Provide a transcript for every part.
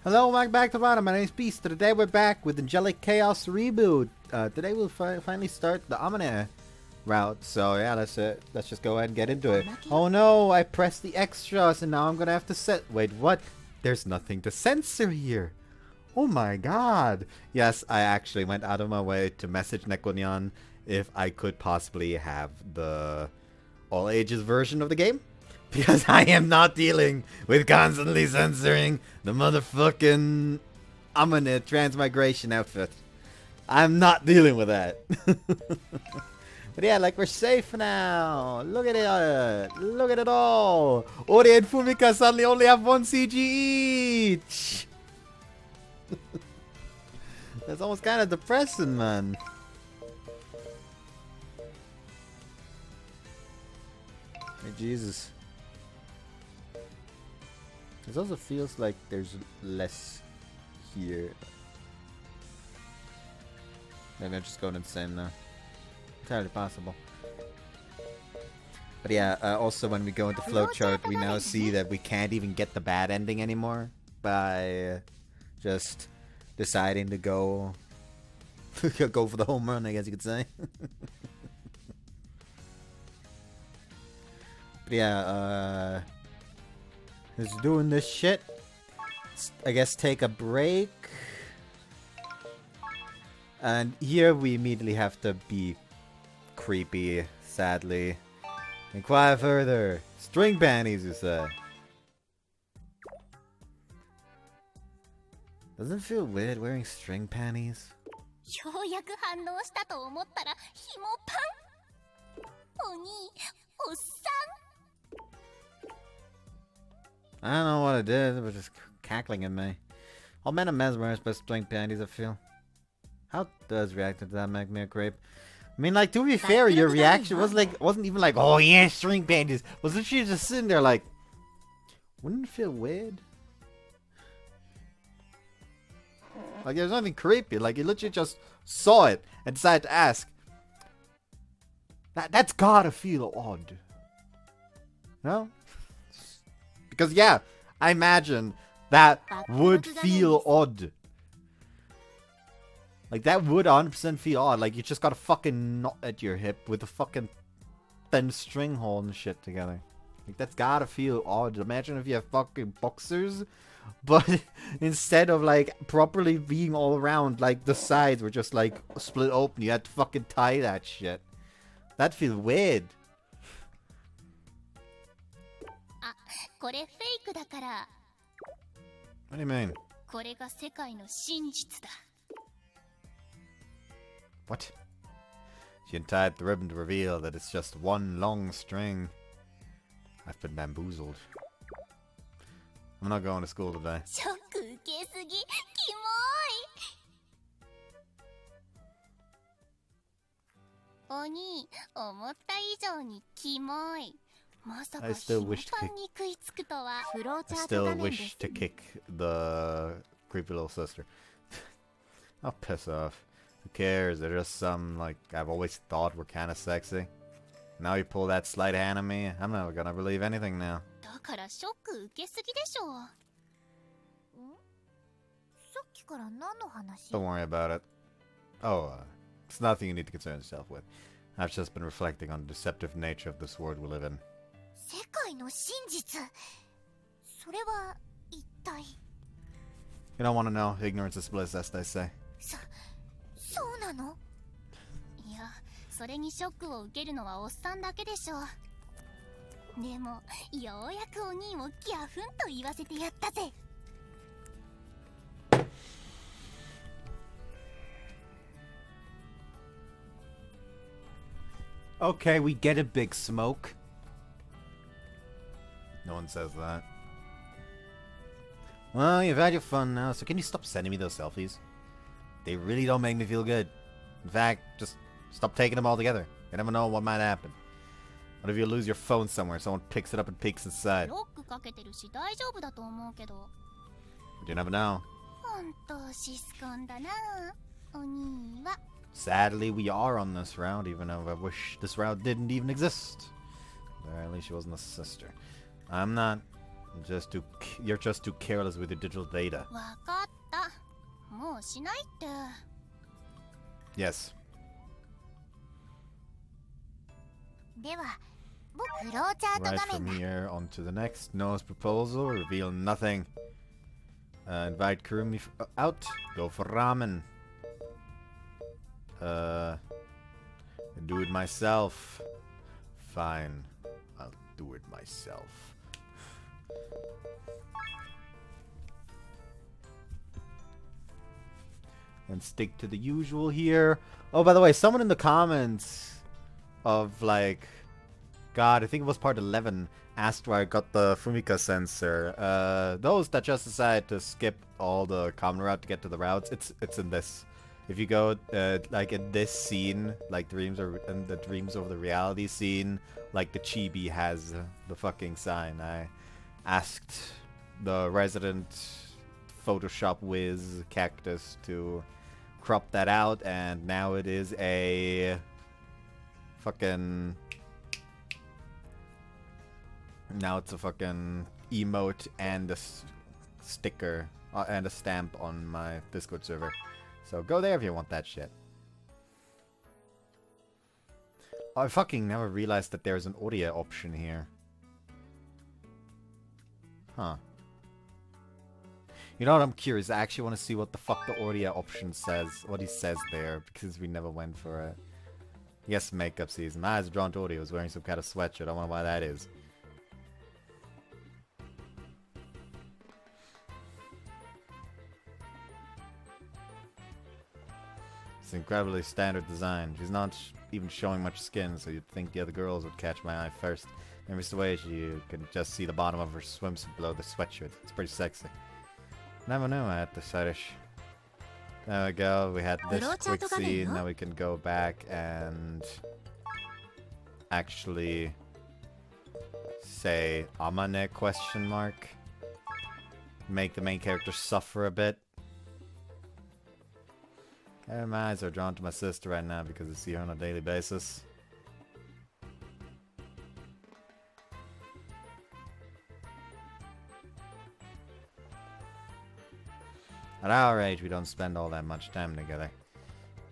Hello, welcome back to the bottom. My name is Beast. Today we're back with Angelic Chaos Reboot. Today we'll finally start the Amane-Route. So yeah, let's just go ahead and get into it. Oh no, I pressed the extras and now I'm gonna have to set. Wait, what? There's nothing to censor here. Oh my god. Yes, I actually went out of my way to message Nekonyan if I could possibly have the all ages version of the game. Because I am not dealing with constantly censoring the motherfucking Amane transmigration outfit. I'm not dealing with that. But yeah, like we're safe now. Look at it. Look at it all. Ori and Fumika suddenly only have 1 CG each. That's almost kind of depressing, man. Hey, Jesus. It also feels like there's less here. Maybe I'm just going insane now. Entirely possible. But yeah, also when we go into flowchart, we now see that we can't even get the bad ending anymore by just deciding to go go for the home run, I guess you could say. But yeah, is doing this shit. I guess take a break. And here we immediately have to be creepy, sadly. Inquire further. String panties, you say. Doesn't it feel weird wearing string panties? I don't know what it is, it was just cackling at me. All men are mesmerized by string panties, I feel. How does reacting to that make me a creep? I mean, like, to be fair, your reaction wasn't even like, oh yeah, string panties. Wasn't she just sitting there like, wouldn't it feel weird? Like, there's nothing creepy. Like, you literally just saw it and decided to ask. That's gotta feel odd. No? Because, yeah, I imagine that would feel odd. Like, that would 100% feel odd. Like, you just got a fucking knot at your hip with a fucking thin string hole and shit together. Like, that's gotta feel odd. Imagine if you have fucking boxers, but instead of, like, properly being all around, like, the sides were just, like, split open. You had to fucking tie that shit. That'd feel weird. What do you mean? What? She untied the ribbon to reveal that it's just one long string. I've been bamboozled. I'm not going to school today. I still wish to kick the creepy little sister. I'll piss off. Who cares? They're just some, like, I've always thought were kind of sexy. Now you pull that sleight of hand on me, I'm never gonna believe anything now. Don't worry about it. Oh, it's nothing you need to concern yourself with. I've just been reflecting on the deceptive nature of this world we live in. You don't want to know. Ignorance is bliss, as they say. Okay, we get it, Big Smoke. No one says that. Well, you've had your fun now, so can you stop sending me those selfies? They really don't make me feel good. In fact, just stop taking them all together. You never know what might happen. What if you lose your phone somewhere, someone picks it up and peeks inside? But you never know. Sadly, we are on this route, even though I wish this route didn't even exist. Or at least she wasn't a sister. I'm not. You're just too careless with your digital data. わかった。もうしないって。Yes. では、フローチャート Right 画面 from だ。 here on to the next. No's proposal. Reveal nothing. Invite Kurumi out. Go for ramen. Do it myself. Fine. I'll do it myself. And stick to the usual here. Oh, by the way, someone in the comments of like, God, I think it was part 11, asked where I got the Fumika sensor. Those that just decide to skip all the common route to get to the routes, it's in this. If you go like in this scene, like dreams or in the dreams over the reality scene, like the chibi has the fucking sign. I asked the resident Photoshop whiz cactus to crop that out, and now it is a fucking. Now it's a fucking emote and a sticker and a stamp on my Discord server. So go there if you want that shit. I fucking never realized that there's an audio option here. Huh. You know what, I'm curious. I actually want to see what the fuck the audio option says. What he says there, because we never went for it. Yes, makeup season. My eyes are drawn to audio. I was wearing some kind of sweatshirt. I wonder why that is. It's incredibly standard design. She's not even showing much skin, so you'd think the other girls would catch my eye first. Maybe it's the way you can just see the bottom of her swimsuit below the sweatshirt. It's pretty sexy. Never knew I had the fetish. There we go. We had this quick scene. Now we can go back and actually say Amane question mark. Make the main character suffer a bit. My eyes are drawn to my sister right now because I see her on a daily basis. At our age, we don't spend all that much time together.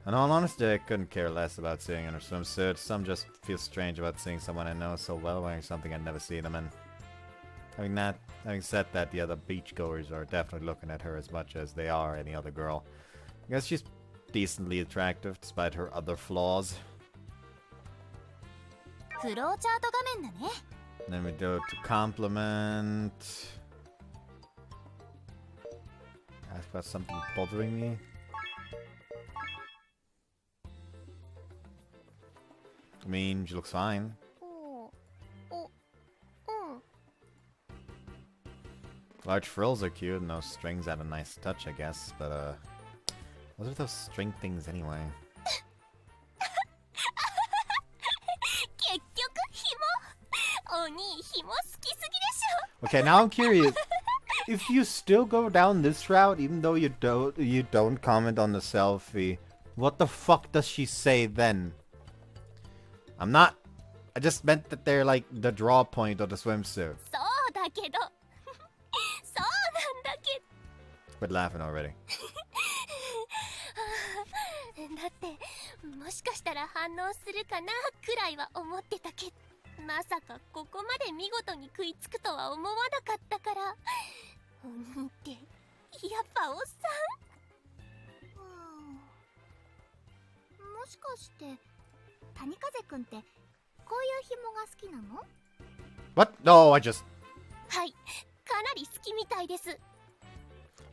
In all honesty, I couldn't care less about seeing in her swimsuit. Some just feel strange about seeing someone I know so well wearing something I'd never seen them in. Having said that, the other beachgoers are definitely looking at her as much as they are any other girl. I guess she's decently attractive despite her other flaws. Then we go to compliment. Ask about something bothering me. I mean, she looks fine. Large frills are cute and those strings add a nice touch, I guess, but what are those string things anyway? Okay, now I'm curious. If you still go down this route, even though you don't comment on the selfie, what the fuck does she say then? I just meant that they're like the draw point of the swimsuit. Quit laughing already. だってもしかしたら反応するかなくらいは思ってたけど、まさかここまで見事に食いつくとは思わなかったから。お兄ってやっぱおっさん。もしかして谷風くんってこういう紐が好きなの？ What? No, I just... はい、かなり好きみたいです。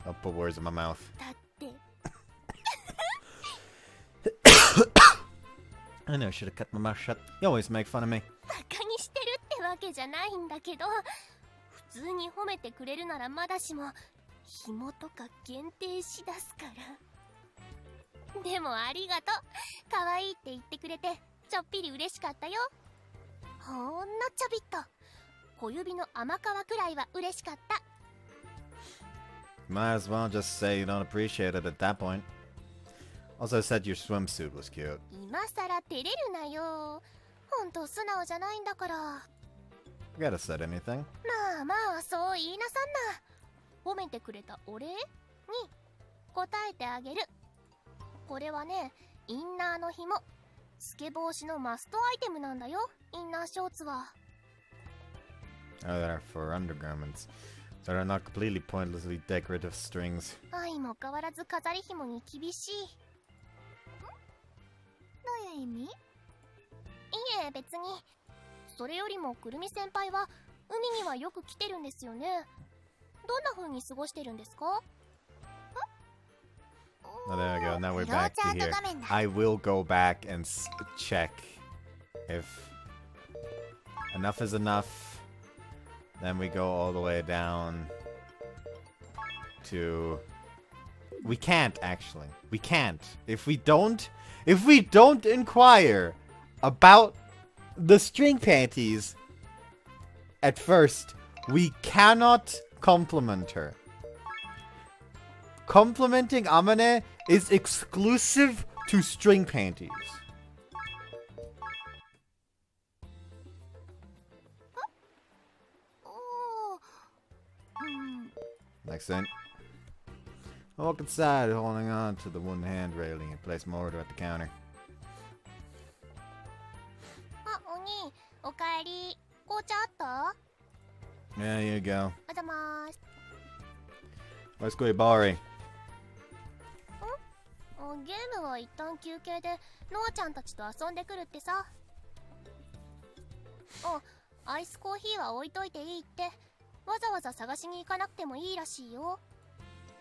I'll put words in my mouth. だって I know I should have cut my mouth shut. You always make fun of me. バカにしてるってわけじゃないんだけど、普通に褒めてくれるならまだしも紐とか限定しだすから。でもありがとう。可愛いって言ってくれてちょっぴり嬉しかったよ。ほんのちょびっと。小指の甘皮くらいは嬉しかった。 Might as well just say you don't appreciate it at that point. Also, I said your swimsuit was cute. 今さら照れるなよ。ほんと素直じゃないんだから。Forget I said anything. まあまあそう言いなさんな。褒めてくれたお礼に答えてあげる。これはね、インナーの紐、スケ防止のマストアイテムなんだよ、インナーショーツは。Oh, they are for undergarments. So they're not completely pointlessly decorative strings. 相も変わらず飾り紐に厳しい。どういう意味？いえ、別に。それよりもくるみ先輩は海にはよく来てるんですよね。どんな風に過ごしてるんですか？ Oh, there we go. Now we're back to here. I will go back and check if enough is enough. Then we go all the way down to... We can't, actually. We can't. If we don't inquire about the string panties at first, we cannot compliment her. Complimenting Amane is exclusive to string panties. Next thing. I walk inside, holding on to the one hand railing and place my order at the counter. あ、お兄、おかえり。紅茶あった？ There you go. あざまーす。 Let's go, Barbarian. ゲームは一旦休憩でノアちゃんたちと遊んでくるってさ。アイスコーヒーは置いといていいって。わざわざ探しに行かなくてもいいらしいよ。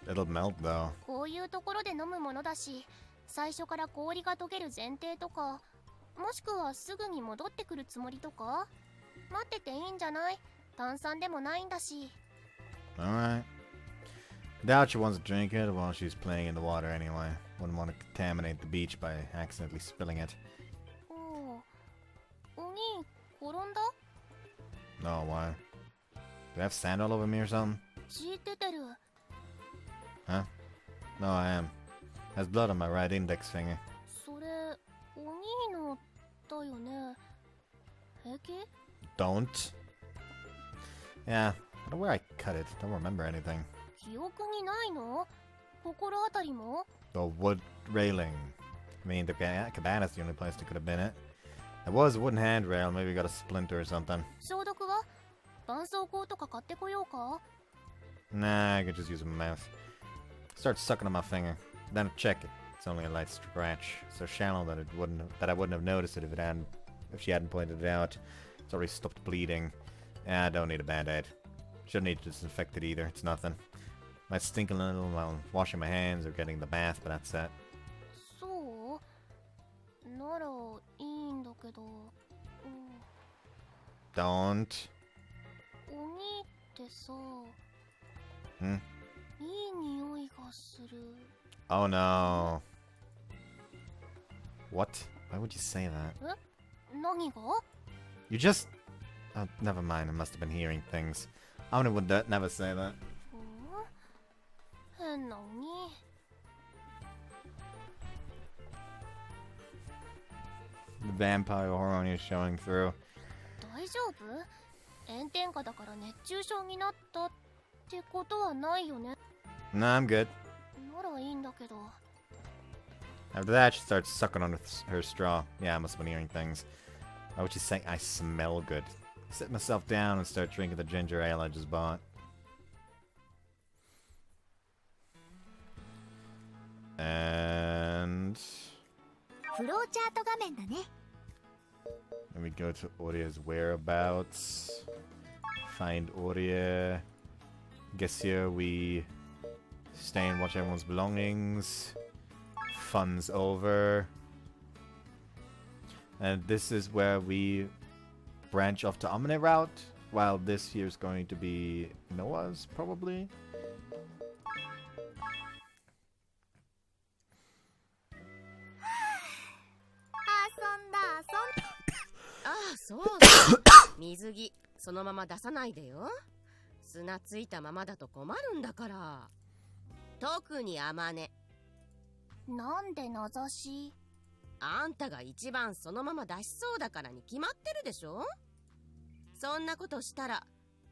It'll melt though. こういうところで飲むものだし、最初から氷が溶ける前提とか、もしくはすぐに戻ってくるつもりとか。待ってていいんじゃない？炭酸でもないんだし。 Alright. Doubt she wants to drink it while she's playing in the water anyway. Wouldn't want to contaminate the beach by accidentally spilling it. お兄、転んだ？ No, why? Do I have sand all over me or something? 血出てる。 Huh? No, I am. Has blood on my right index finger. それ、お兄のだよね。平気？ Don't. Yeah, I don't know where I cut it. Don't remember anything. 記憶にないの？心当たりも？ The wood railing. I mean, the cabana's the only place that could have been it. There was a wooden handrail. Maybe we got a splinter or something. 消毒は？絆創膏とか買ってこようか？ Nah, I could just use my mouth. Start sucking on my finger. Then check it. It's only a light scratch, so shallow that I wouldn't have noticed it if she hadn't pointed it out. It's already stopped bleeding. I don't need a band-aid. Shouldn't need to disinfect it either. It's nothing. Might stink a little while washing my hands or getting the bath, but that's it. そう？ならいいんだけど。Don't. お兄ってさ。Hmm? いい匂いがする。 Oh no. What? Why would you say that? 何が？ You just... Oh, never mind. I must have been hearing things. I would never say that. 変なお兄。 The vampire hormone is showing through. 大丈夫？炎天下だから熱中症になったってことはないよね。 Nah, I'm good. ならいいんだけど。 After that, she starts sucking on her straw. Yeah, I must have been hearing things. Why would she say I smell good? Sit myself down and start drinking the ginger ale I just bought. And... フローチャート画面だね。 Then we go to Oria's whereabouts. Find Oria. Guess here we stay and watch everyone's belongings. Fun's over. And this is where we branch off to Amane-Route. While this here is going to be Noah's, probably. ああ、そう水着そのまま出さないでよ。砂ついたままだと困るんだから。特にあまね。なんで名指し？あんたが一番そのまま出しそうだからに決まってるでしょ。そんなことしたら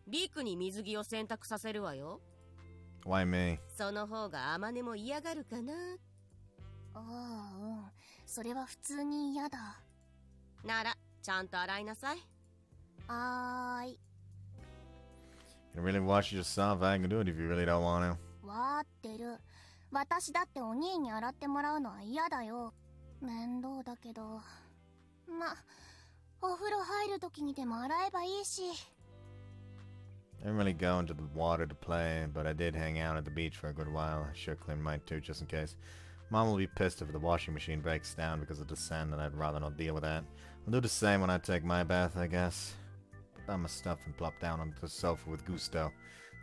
リクに水着を選択させるわよ。 Why me? その方がアマネも嫌がるかな。ああ、うん。それは普通に嫌だ。ならちゃんと洗いなさい。はーい。 You can really wash yourself. I can do it if you really don't want to. わーってる。私だってお兄に洗ってもらうのは嫌だよ。面倒だけど。ま、お風呂入るときにでも洗えばいいし。I didn't really go into the water to play, but I did hang out at the beach for a good while. I should clean mine too, just in case. Mom will be pissed if the washing machine breaks down because of the sand, and I'd rather not deal with that. I'll do the same when I take my bath, I guess. Put down my stuff and plop down onto the sofa with gusto.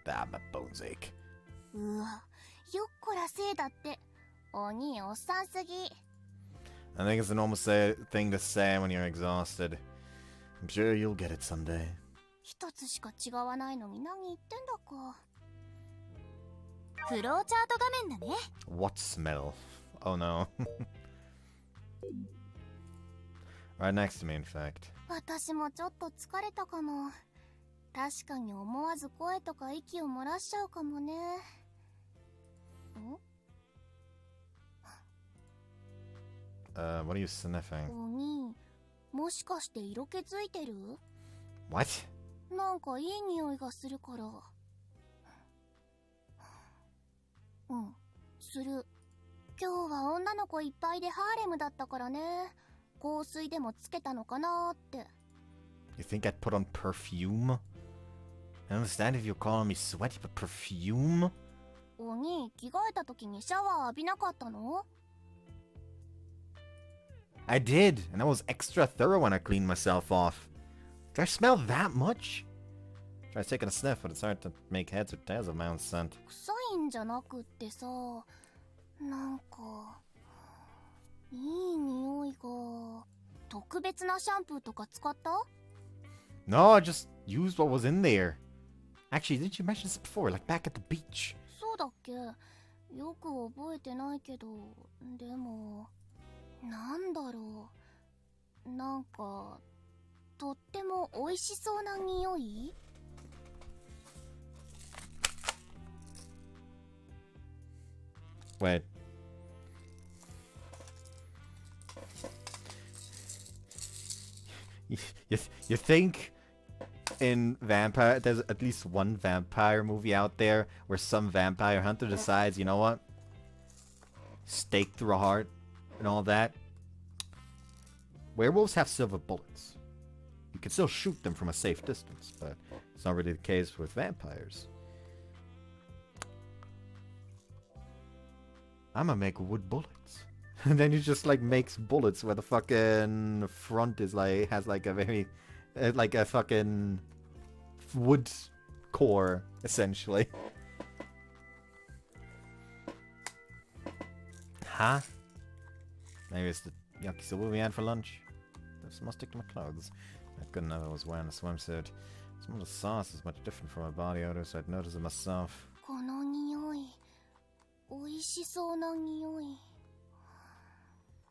Ah, my bones ache. うわ、よっこらせいだって。お兄おっさんすぎ。I think it's a normal thing to say when you're exhausted. I'm sure you'll get it someday. 一つしか違わないのに何言ってんだか。フローチャート画面だね。What smell? Oh no. Right next to me, in fact. 私もちょっと疲れたかも。確かに思わず声とか息を漏らしちゃうかもね。ん？ What are you sniffing? お兄、もしかして色気づいてる？ What? なんかいい匂いがするから。うん、する。今日は女の子いっぱいでハーレムだったからね。香水でもつけたのかなーって。You think I'd put on perfume? I understand if you're calling me sweaty, but perfume? お兄、着替えた時にシャワー浴びなかったの？ I did, and I was extra thorough when I cleaned myself off. Do I smell that much? Try taking a sniff, but it's hard to make heads or tails of my own scent. 臭いんじゃなくってさ、なんかいい匂いが。特別なシャンプーとか使った？ No, I just used what was in there. Actually, didn't you mention this before, like back at the beach? そうだっけ？よく覚えてないけど、でもなんだろう、なんかとっても美味しそうな匂い？ Wait. You think in vampire there's at least one vampire movie out there where some vampire hunter decides, you know what? Stake through a heart and all that. Werewolves have silver bullets. You can still shoot them from a safe distance, but it's not really the case with vampires. I'm gonna make wood bullets. And then he just like makes bullets where the fucking front is like, has like a very, like a fucking wood core, essentially. Huh? Maybe it's the yakisoba we had for lunch. This must stick to my clothes. Not good enough I was wearing a swimsuit. Some of the sauce is much different from my body odor, so I'd notice it myself. この匂い、美味しそうな匂い。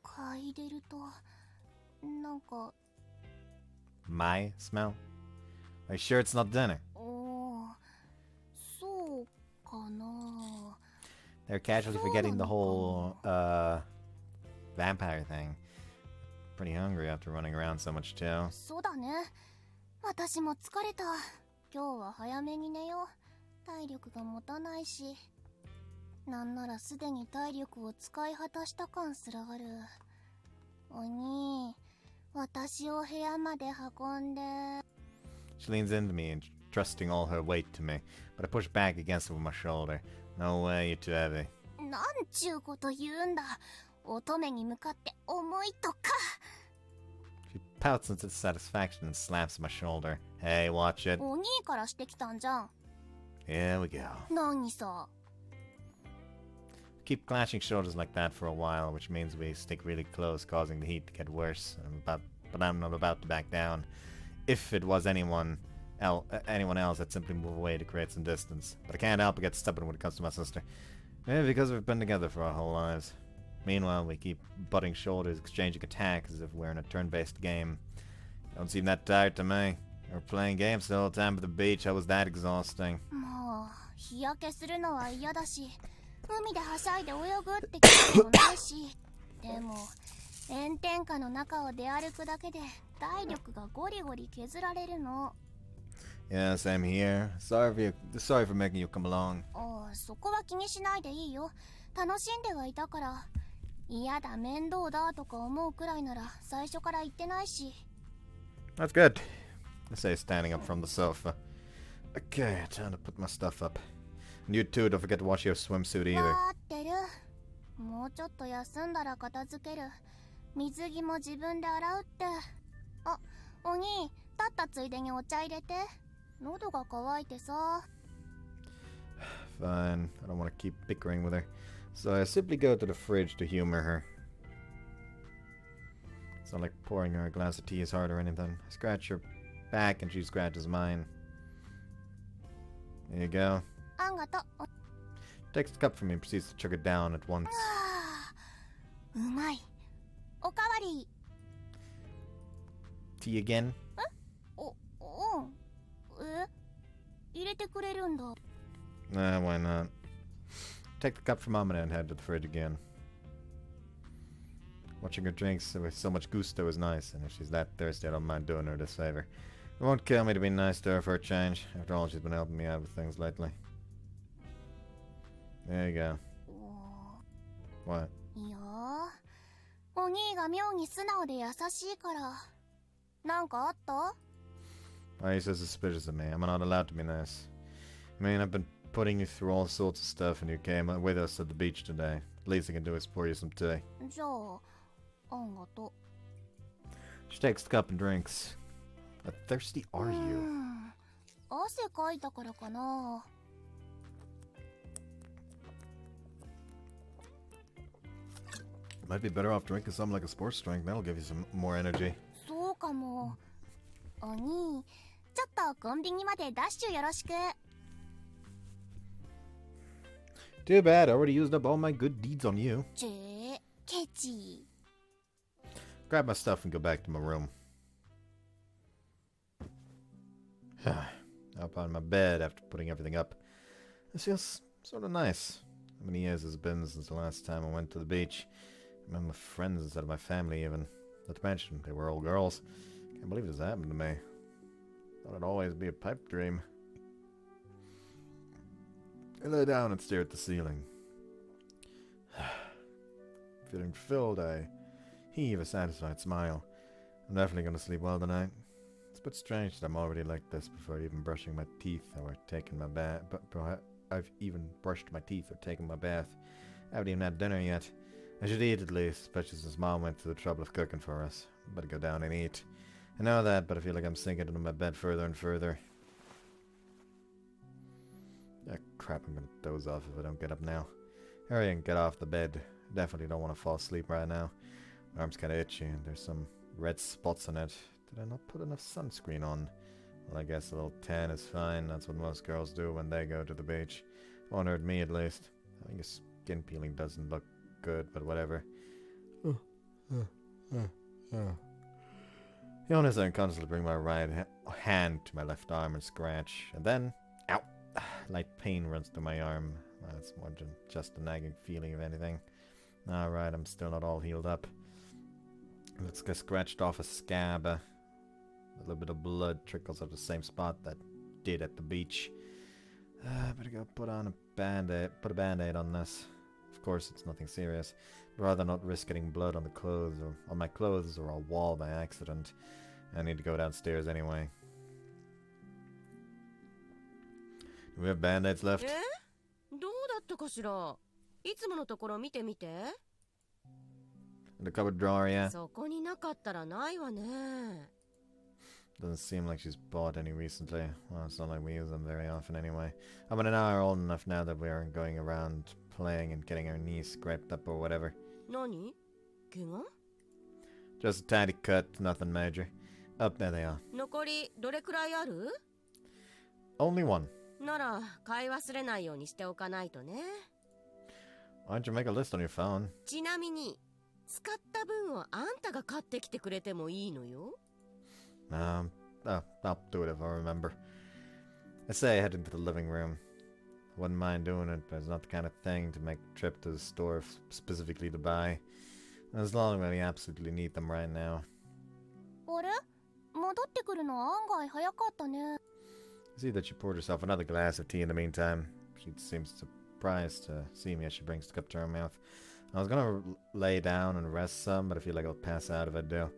嗅いでると、なんか。 My smell? Are you sure it's not dinner? そうかな。 They're casually forgetting the whole vampire thing. Pretty hungry after running around so much too. そうだね。私も疲れた。今日は早めに寝よう。体力が持たないし。なんならすでに体力を使い果たした感すらある。お兄、私を部屋まで運んで。 She leans into me, trusting all her weight to me, but I push back against her with my shoulder. No way, you're too heavy. なんちゅうこと言うんだ。乙女に向かって重いとか。 She pouts into satisfaction and slaps my shoulder. Hey, watch it. お兄からしてきたんじゃん。 Here we go. 何さ。 Keep clashing shoulders like that for a while, which means we stick really close, causing the heat to get worse. But I'm not about to back down. If it was anyone else, I'd simply move away to create some distance. But I can't help but get stubborn when it comes to my sister. Maybe because we've been together for our whole lives. Meanwhile, we keep butting shoulders, exchanging attacks as if we're in a turn-based game. Don't seem that tired to me. We were playing games the whole time at the beach. How was that exhausting? もう日焼けするのは嫌だし、海ではしゃいで泳ぐって気もないし、でも炎天下の中を出歩くだけで体力がゴリゴリ削られるの。Yeah, same here. Sorry for making you come along. そこは気にしないでいいよ。楽しんではいたから。嫌だ面倒だとか思うくらいなら最初から言ってないし。That's good. I say standing up from the sofa. Okay, time to put my stuff up. And you too, don't forget to wash your swimsuit either. わーってる。もうちょっと休んだら片付ける。水着も自分で洗うって。あ、お兄、立ったついでにお茶入れて。喉が渇いてさ。Fine, I don't want to keep bickering with her. So I simply go to the fridge to humor her. It's not like pouring her a glass of tea is hard or anything. I scratch her back and she scratches mine. There you go. あんがと。Takes the cup from me and proceeds to chug it down at once. うまい。おかわり。Tea again? 入れてくれるんだ。Nah, why not? Take the cup from Amane and head to the fridge again. Watching her drinks with so much gusto is nice, and if she's that thirsty, I don't mind doing her this favor. It won't kill me to be nice to her for a change. After all, she's been helping me out with things lately. There you go. What? いやお兄が妙に素直で優しいから。なんかあった？ Why are you so suspicious of me? I'm not allowed to be nice. I mean, I've been putting you through all sorts of stuff and you came with us at the beach today. Least I can do is pour you some tea. じゃあ、あんがと。She takes the cup and drinks. How thirsty are you? 汗かいたからかな。Might be better off drinking something like a sports drink. That'll give you some more energy. そうかも。お兄、ちょっとコンビニまでダッシュよろしく。Too bad, I already used up all my good deeds on you. ケチ。Grab my stuff and go back to my room. Up on my bed after putting everything up. This feels sort of nice. How many years has it been since the last time I went to the beach? I remember friends instead of my family even. Not to mention, they were all girls. Can't believe this happened to me. Thought it'd always be a pipe dream. I lay down and stare at the ceiling. Feeling fulfilled, I heave a satisfied smile. I'm definitely gonna sleep well tonight. It's a bit strange that I'm already like this before even brushing my teeth or taking my bath. But I've even brushed my teeth or taken my bath. I haven't even had dinner yet. I should eat at least, especially since Mom went to the trouble of cooking for us. Better go down and eat. I know that, but I feel like I'm sinking into my bed further and further. Ah, crap, I'm gonna doze off if I don't get up now. Hurry and get off the bed. Definitely don't want to fall asleep right now. My arm's kinda itchy and there's some red spots on it. Did I not put enough sunscreen on? Well, I guess a little tan is fine. That's what most girls do when they go to the beach. It won't hurt me at least. I think a skin peeling doesn't look good, but whatever. Yawn as I unconsciously bring my right hand to my left arm and scratch. And then, ow! Light pain runs through my arm. It's more than just a nagging feeling of anything. Alright, I'm still not all healed up. Let's get scratched off a scab. A little bit of blood trickles out the same spot that did at the beach. Better go put on a band-aid. Put a band-aid on this. Of course, it's nothing serious. I'd rather not risk getting blood on the clothes or on my clothes or a wall by accident. I need to go downstairs anyway. Do we have band-aids left? どうだったかしら。いつものところ見てみて。In the cupboard drawer, yeah? そこになかったらないわね。Doesn't seem like she's bought any recently. Well, it's not like we use them very often anyway. I mean, now we're old enough now that we aren't going around playing and getting our knees scraped up or whatever. 何？怪我？ Just a tiny cut, nothing major. Up there they are. 残りどれくらいある？ Only one. なら買い忘れないようにしておかないとね。Why don't you make a list on your phone? ちなみに使った分をあんたが買ってきてくれてもいいのよ。I'll do it if I remember. I say I head into the living room. I wouldn't mind doing it, but it's not the kind of thing to make a trip to the store specifically to buy. As long as I absolutely need them right now. あれ戻ってくるの案外早かったね。 I see that she poured herself another glass of tea in the meantime. She seems surprised to see me as she brings the cup to her mouth. I was gonna lay down and rest some, but I feel like I'll pass out if I do.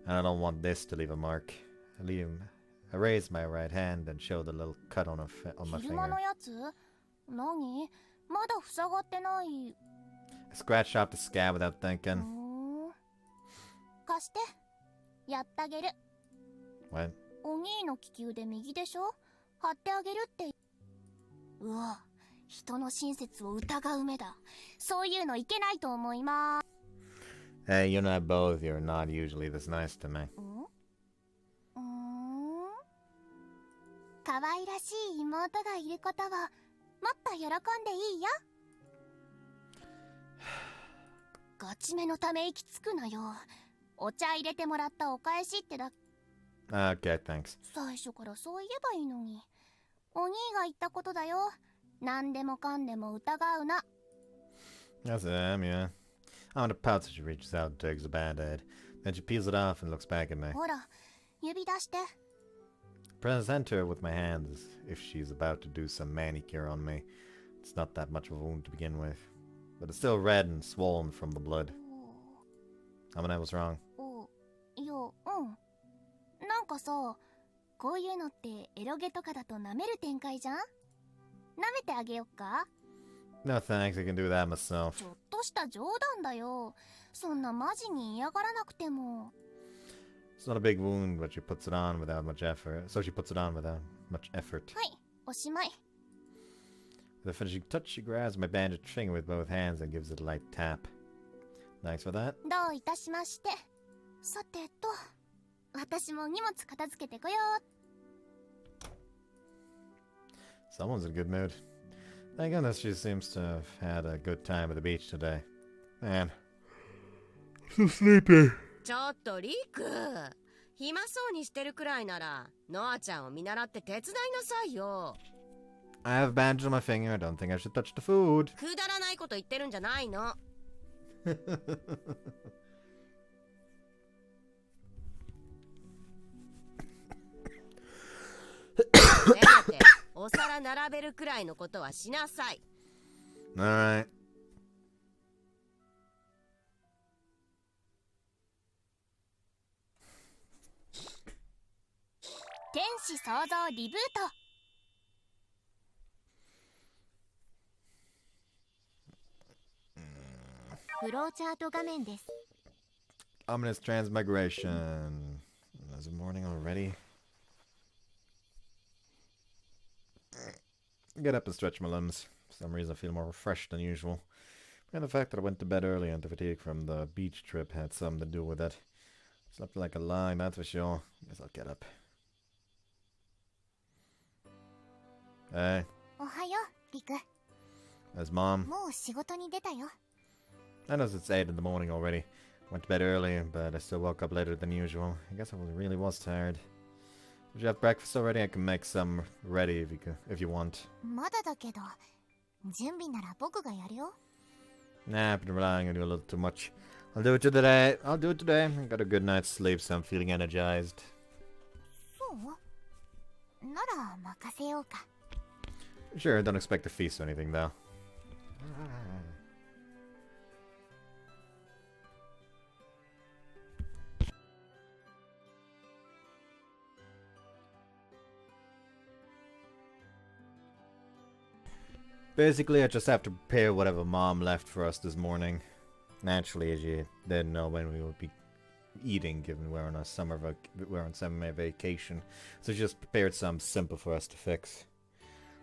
And I don't want this to leave a mark. I raise my right hand and show the little cut on my 昼間 finger. のやつ何まだ塞がってない。 I scratched off the scab without thinking. 貸して。やってあげる。 What? お兄の利き腕右でしょ貼ってあげるって。うわ、人の親切を疑う目だ。そういうのいけないと思います。 Hey, you and I both, you're not usually this nice to me. 可愛らしい妹がいることをもっと喜んでいいよ。ガチめのため息つくなよ。お茶入れてもらったお返しってだ。 Okay, thanks. 最初からそう言えばいいのに。お兄が言ったことだよ。何でもかんでも疑うな。 That's him, yeah. I'm gonna pout as she reaches out and takes a band-aid. Then she peels it off and looks back at me. ほら、指出して。 Present her with my hand as if she's about to do some manicure on me. It's not that much of a wound to begin with, but it's still red and swollen from the blood. Amane was wrong. いや、なんかさ、こういうのってエロゲとかだと舐める展開じゃん？舐めてあげよっか？ No thanks, I can do that myself. ちょっとした冗談だよ。そんなマジに嫌がらなくても。 It's not a big wound, but she puts it on without much effort. So she puts it on without much effort. はい、おしまい。 With a finishing touch, she grabs my bandaged finger with both hands and gives it a light tap. Thanks for that. どういたしまして。さてと、私も荷物片付けてこよう。 Someone's in a good mood. Thank goodness she seems to have had a good time at the beach today. Man, I'm so sleepy. ちょっとリク、暇そうにしてるくらいならノアちゃんを見習って手伝いなさいよ。 I have a bandage on my finger. I don't think I should touch the food. くだらないこと言ってるんじゃないの。せめてお皿並べるくらいのことはしなさい。 Alright. 天使創造リブート。 フローチャート画面です。 Ominous transmigration. Is it morning already? Get up and stretch my limbs. For some reason I feel more refreshed than usual. And the fact that I went to bed early and the fatigue from the beach trip had something to do with it. Slept like a lion, that's for sure. Guess I'll get up. Hey. おはよう、リク。 How's mom? もう仕事に出たよ。 I know it's 8 in the morning already. Went to bed early, but I still woke up later than usual. I guess I really was tired. Did you have breakfast already? I can make some ready if you want. まだだけど、準備なら僕がやるよ。 Nah, I've been relying on you a little too much. I'll do it today. I got a good night's sleep, so I'm feeling energized. そう？なら任せようか。 Sure, don't expect a feast or anything, though. Basically, I just have to prepare whatever mom left for us this morning. Naturally, as you didn't know when we would be eating, given we're on summer vacation. So she just prepared something simple for us to fix.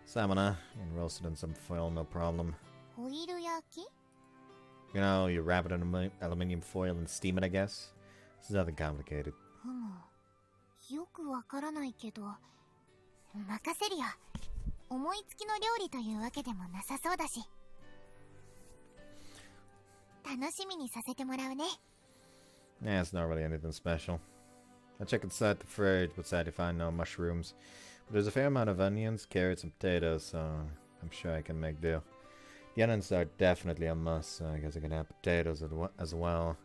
Salmon, and roasted in some foil, no problem. ホイル焼き？ You know, you wrap it in aluminum foil and steam it, I guess. This is nothing complicated. よくわからないけど、任せるよ。思いつきの料理というわけでもなさそうだし。楽しみにさせてもらうね。Yeah, it's not really anything special. I check inside the fridge, but sadly find no mushrooms. But there's a fair amount of onions, carrots, and potatoes, so I'm sure I can make do. The onions are definitely a must, so I guess I can have potatoes as well.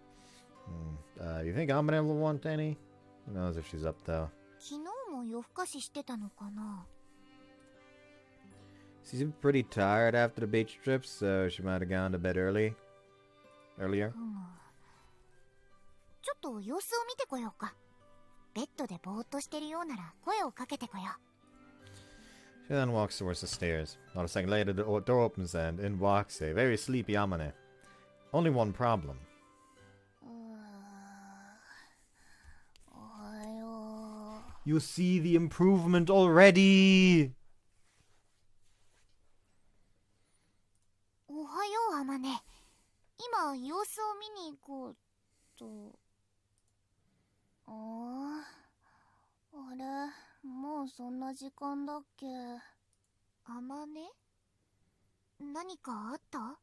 You think Amane will want any? Who knows if she's up though. 昨日も夜更かししてたのかな? She seemed pretty tired after the beach trip, so she might have gone to bed earlier. ちょっと様子を見てこようか。ベッドでぼーっとしてるようなら声をかけてこよう。 She then walks towards the stairs. Not a second later, the door opens and in walks a very sleepy Amane. Only one problem. You see the improvement already! おはよう、アマネ。今、様子を見に行こうと。あれ、もうそんな時間だっけ。アマネ？何かあった？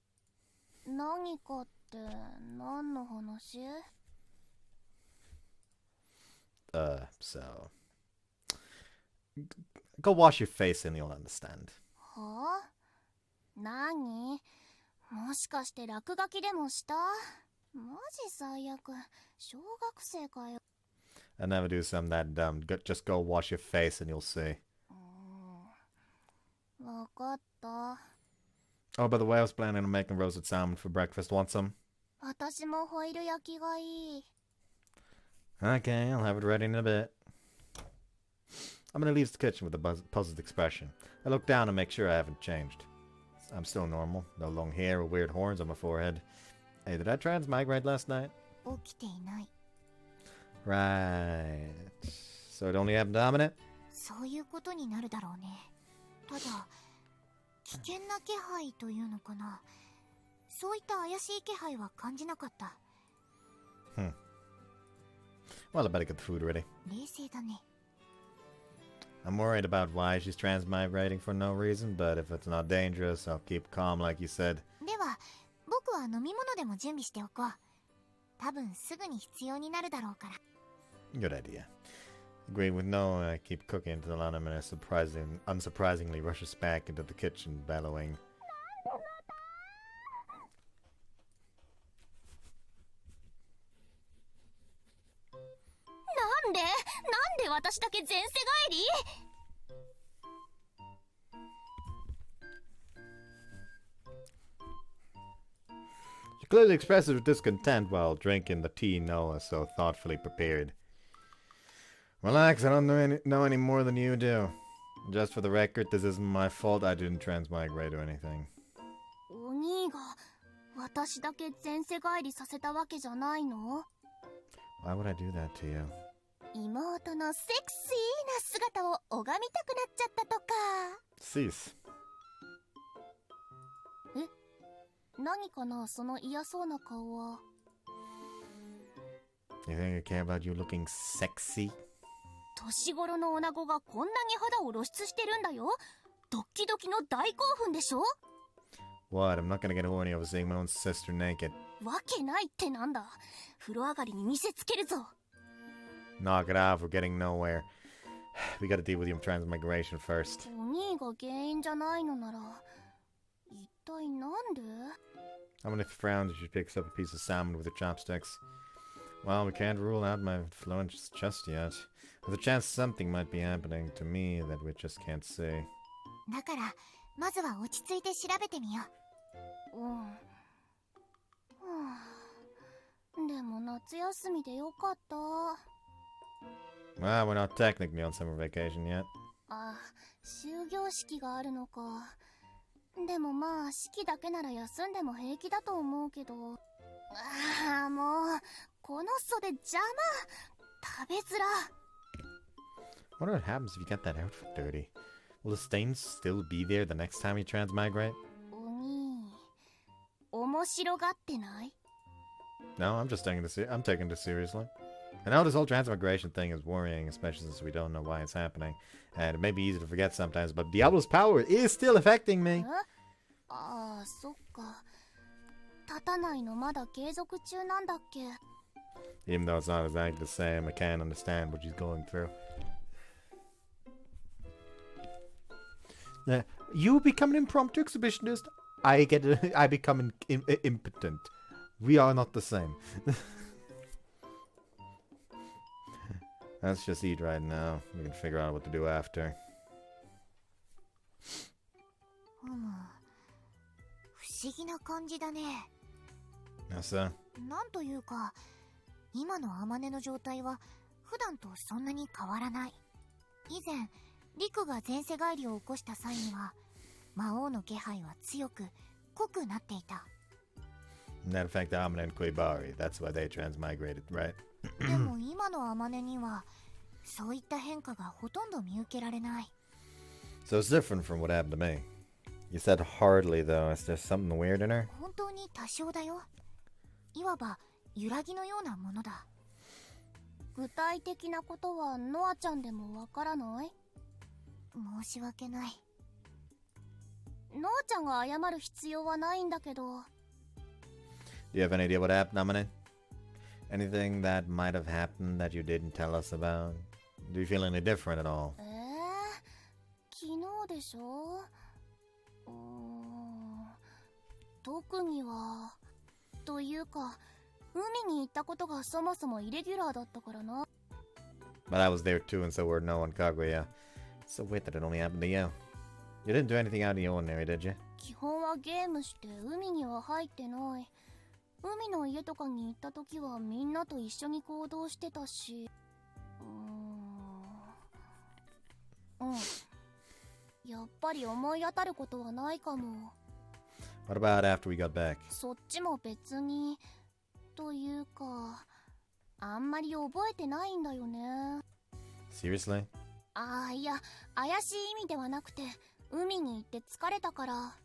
何かって何の話？ So... Go wash your face and you'll understand. はあ？何？もしかして落書きでもした？マジ最悪。小学生かよ。I never do something that dumb. Just go wash your face and you'll see. わかった。 Oh, by the way, I was planning on making roasted salmon for breakfast. Want some? 私もホイル焼きがいい。 Okay, I'll have it ready in a bit. Amane leaves the kitchen with a puzzled expression. I look down and make sure I haven't changed. I'm still normal. No long hair or weird horns on my forehead. Hey, did I transmigrate last night? 起きていない。 Right. So it only happened to Amane? そういうことになるだろうね。ただ、危険な気配というのかな。そういった怪しい気配は感じなかった。Well, I better get the food ready. 冷静だね。 I'm worried about why she's transmigrating for no reason, but if it's not dangerous, I'll keep calm like you said. では、僕は飲み物でも準備しておこう。多分すぐに必要になるだろうから。 Good idea. Agreeing with no, I keep cooking until Amane unsurprisingly rushes back into the kitchen, bellowing. なんで私だけ前世帰り？ She clearly expresses her discontent while drinking the tea Noah so thoughtfully prepared. Relax, I don't know any more than you do. Just for the record, this isn't my fault. I didn't transmigrate or anything. お兄が私だけ前世帰りさせたわけじゃないの？ Why would I do that to you? 妹のセクシーな姿を拝みたくなっちゃったとか。 Cease. 何かな、その嫌そうな顔は。 You think I care about you looking sexy? 年頃の女子がこんなに肌を露出してるんだよ。ドッキドキの大興奮でしょ？ What? I'm not gonna get horny over seeing my own sister naked. わけないってなんだ。風呂上がりに見せつけるぞ。 Knock it off, we're getting nowhere. We gotta deal with your transmigration first. お兄が原因じゃないのなら、一体なんで？ Amane frowns as she picks up a piece of salmon with her chopsticks. Well, we can't rule out my influence just yet. There's a chance something might be happening to me that we just can't see. だから、まずは落ち着いて調べてみよう。でも夏休みでよかった。 Well, we're not technically on summer vacation yet. あ、終業式があるのか。でもまあ、式だけなら休んでも平気だと思うけど。ああ、もう、この袖邪魔。食べづら。 Wonder what happens if you get that outfit dirty. Will the stains still be there the next time you transmigrate? お兄、面白がってない？ No, I'm taking this seriously. I know this whole transmigration thing is worrying, especially since we don't know why it's happening. And it may be easy to forget sometimes, but Diablo's power is still affecting me. ああ、そっか。立たないのまだ継続中なんだっけ。Even though it's not exactly the same, I can't understand what she's going through. You become an impromptu exhibitionist. I become impotent. We are not the same. Let's just eat right now. We can figure out what to do after. 不思議な感じだね。Yes, なんというか、今のアマネの状態は普段とそんなに変わらない。以前、リクが前世返りを起こした際には、魔王の気配は強く、濃くなっていた。That affected Amane and Kuibari. That's why they transmigrated, right? でも今のアマネには、そういった変化がほとんど見受けられない。So it's different from what happened to me. You said hardly, though. Is there something weird in her? 本当に多少だよ。いわば揺らぎのようなものだ。具体的なことはノアちゃんでもわからない？申し訳ない。ノアちゃんが謝る必要はないんだけど。Do you have any idea what happened, Amane? Anything that might have happened that you didn't tell us about? Do you feel any different at all? 昨日でしょ？特には。というか、海に行ったことがそもそもイレギュラーだったからな。But I was there too, and so were No and Kaguya. It's so weird that it only happened to you. You didn't do anything out of the ordinary, did you? 基本はゲームして海には入ってない。海の家とかに行った時はみんなと一緒に行動してたし。やっぱり思い当たることはないかも。What about after we got back? そっちも別に。というか、あんまり覚えてないんだよね。Seriously? いや、怪しい意味ではなくて、海に行って疲れたから。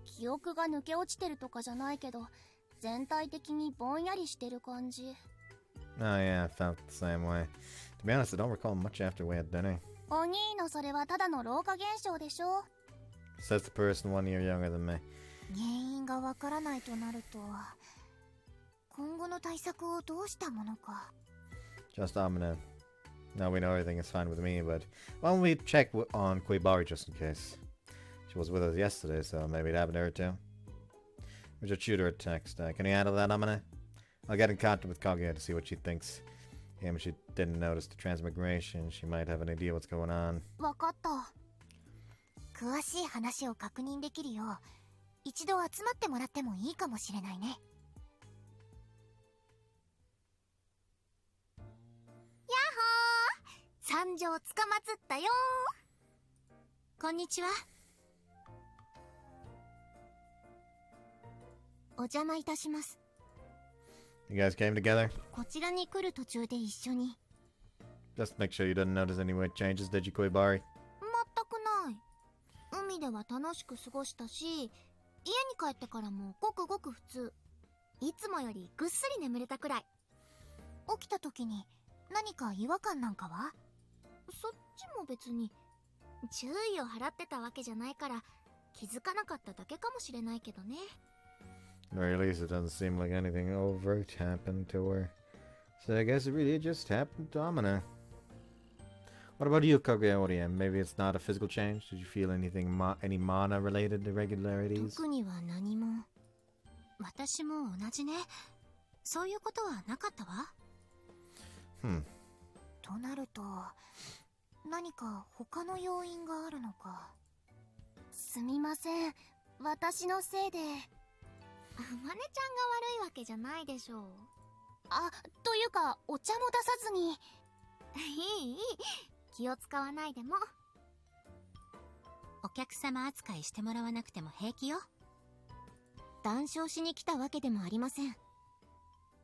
記憶が抜け落ちてるとかじゃないけど、全体的にぼんやりしてる感じ。Oh yeah, I felt the same way. To be honest, I don't recall much after we had dinner. お兄のそれはただの老化現象でしょ。 Says the person 1 year younger than me. 原因がわからないとなると、今後の対策をどうしたものか。Just Amane. Now we know everything is fine with me, but why don't we check on Kuibari just in case? She was with us yesterday, so maybe it happened to her too. We should shoot her a text. Can you handle that, Amane? I'll get in contact with Kaguya to see what she thinks. If she didn't notice the transmigration, she might have an idea what's going on. わかった。詳しい話を確認できるよう、一度集まってもらってもいいかもしれないね。やっほー！参上つかまつったよー。こんにちは。お邪魔いたします。You guys came together? こちらに来る途中で一緒に。Just make sure you didn't notice any weird changes, did you, Kuibari? 全くない。海では楽しく過ごしたし、家に帰ってからもごくごく普通。いつもよりぐっすり眠れたくらい。起きた時に何か違和感なんかは？そっちも別に。注意を払ってたわけじゃないから気づかなかっただけかもしれないけどね。At the very least, it doesn't seem like anything overt happened to her. So I guess it really just happened to Amane. What about you, Kaguya? Maybe it's not a physical change? Did you feel anything, any mana-related irregularities? 特には何も。私も同じね。そういうことはなかったわ。となると、何か他の要因があるのか。すみません。私のせいで。あまねちゃんが悪いわけじゃないでしょう。というか、お茶も出さずに。いい、気を使わないでも。お客様扱いしてもらわなくても平気よ。談笑しに来たわけでもありません。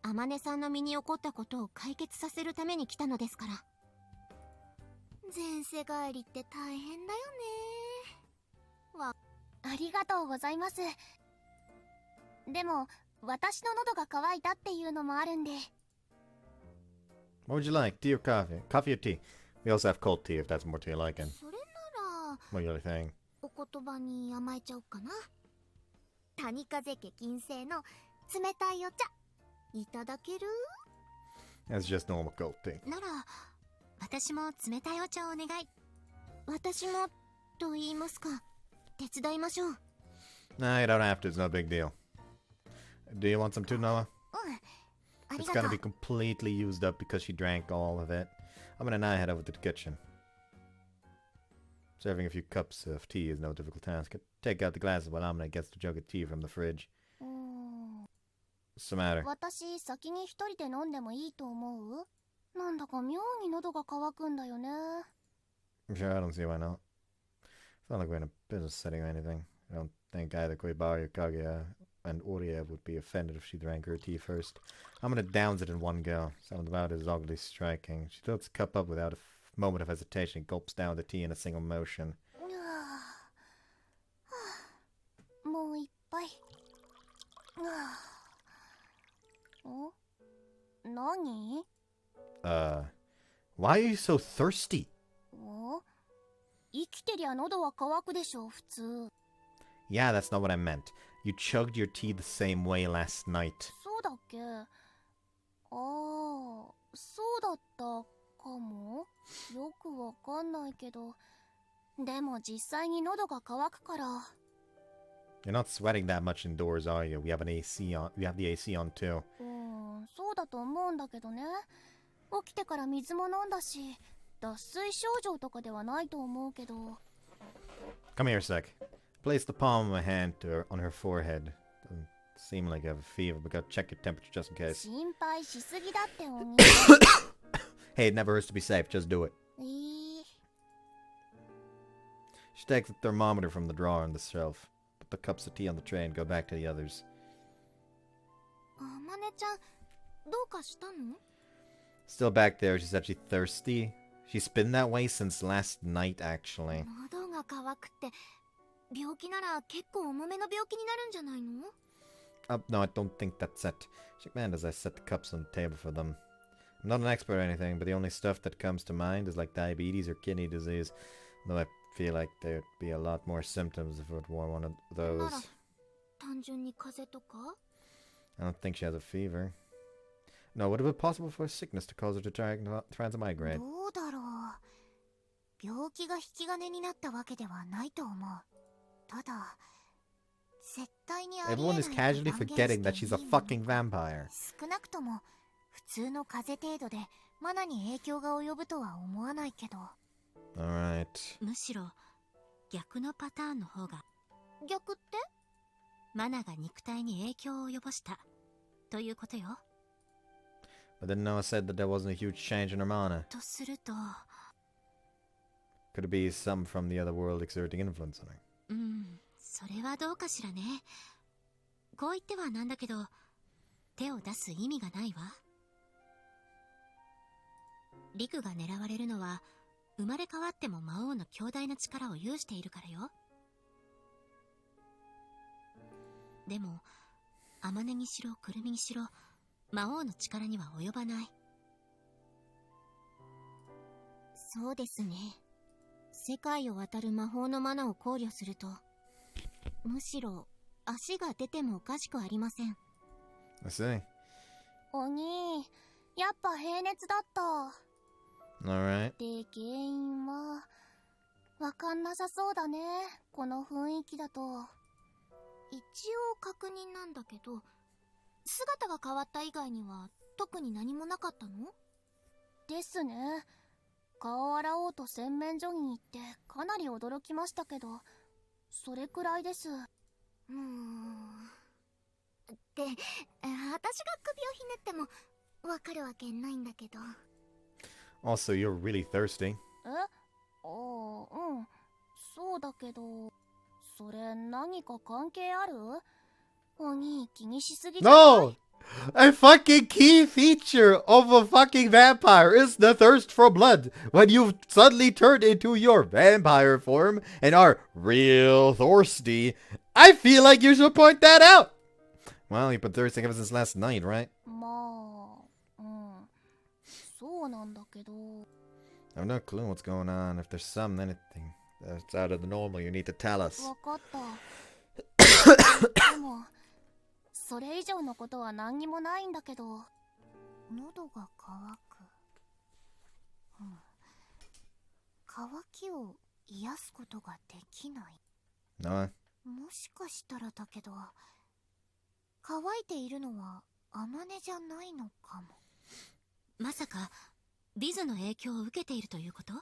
あまねさんの身に起こったことを解決させるために来たのですから。前世返りって大変だよね。ありがとうございます。でも、私の喉が渇いたっていうのもあるんで。What would you like? Tea or coffee? Coffee or tea? We also have cold tea if that's more to your liking. それなら、 What are you think? お言葉に甘えちゃおうかな。谷風家金星の冷たいお茶、いただける？ That's just normal cold tea. なら私も冷たいお茶をお願い。私もと言いますか、手伝いましょう。 Nah, you don't have to. It's no big deal. Do you want some too, Noah? あり It's がと gonna う。 be completely used up because she drank all of it. I'm gonna now head over to the kitchen. Serving a few cups of tea is no difficult task. Take out the glasses while Amane gets the jug of tea from the fridge. What's the matter? 私先に一人で飲んでもいいと思う？なんだか妙に喉が渇くんだよね。 Sure, I don't see why not. It's not like we're in a business setting or anything. I don't think either Koibari, Kaguya, and Uria would be offended if she drank her tea first. I'm gonna downs it in one go. Something about it is ugly striking. She tilts the cup up without a moment of hesitation and gulps down the tea in a single motion. もう一杯。お？何？ Why are you so thirsty? お？生きてりゃ喉は渇くでしょ、普通。 Yeah, that's not what I meant. You chugged your tea the same way last night. そうだっけ？ああ、そうだったかも。よくわかんないけど。でも実際に喉が渇くから。 You're not sweating that much indoors, are you? We have an AC on. We have the AC on too. そうだと思うんだけどね。起きてから水も飲んだし、脱水症状とかではないと思うけど。 Come here a sec. Place the palm of my hand on her forehead. Doesn't seem like you have a fever, but go check your temperature just in case. 心配しすぎだってお兄。 Hey, it never hurts to be safe. Just do it. She takes the thermometer from the drawer on the shelf. Put the cups of tea on the tray and go back to the others. あまねちゃん、どうかしたの？ Still back there, she said she's thirsty. She's been that way since last night, actually. 喉が渇くって病気なら結構重めの病気になるんじゃないの？ No, I don't think that's it. She commanded as I set the cups on the table for them. I'm not an expert or anything, but the only stuff that comes to mind is like diabetes or kidney disease. Though I feel like there'd be a lot more symptoms if it were one of those. 単純に風邪とか？ I don't think she has a fever. No, would it be possible for a sickness to cause her to transmigrate? どうだろう。病気が引き金になったわけではないと思う。ただ、絶対にありえない Everyone is casually forgetting that she's a fucking vampire. 少なくとも普通の風邪程度でマナに影響が及ぶとは思わないけど。 Alright. むしろ逆のパターンの方が。逆って？マナが肉体に影響を及ぼしたということよ。 But then Noah said that there wasn't a huge change in her mana. とすると、 Could it be some from the other world exerting influence on her? それはどうかしらね。こう言ってはなんだけど、手を出す意味がないわ。リクが狙われるのは、生まれ変わっても魔王の強大な力を有しているからよ。でも、アマネにしろクルミにしろ、魔王の力には及ばない。そうですね。世界を渡る魔法のマナを考慮すると、むしろ足が出てもおかしくありません。 I see. お兄、やっぱ平熱だった。 Alright. で、原因はわかんなさそうだね、この雰囲気だと。一応確認なんだけど、姿が変わった以外には特に何もなかったの？ですね。顔を洗おうと洗面所に行ってかなり驚きましたけど、それくらいです。で、私が首をひねってもわかるわけないんだけど。 Also, you're really thirsty. そうだけど、それ何か関係ある？お兄気にしすぎじゃない？ No! A fucking key feature of a fucking vampire is the thirst for blood. When you suddenly turn into your vampire form and are real thirsty, I feel like you should point that out. Well, you've been thirsting ever since last night, right? まあ、そうなんだけど。 I have no clue what's going on. If there's anything that's out of the normal, you need to tell us. わかった。でも、それ以上のことは何にもないんだけど。喉が渇く。渇きを癒すことができない。No. もしかしたらだけど、乾いているのはアマネじゃないのかも。まさかビズの影響を受けているということ？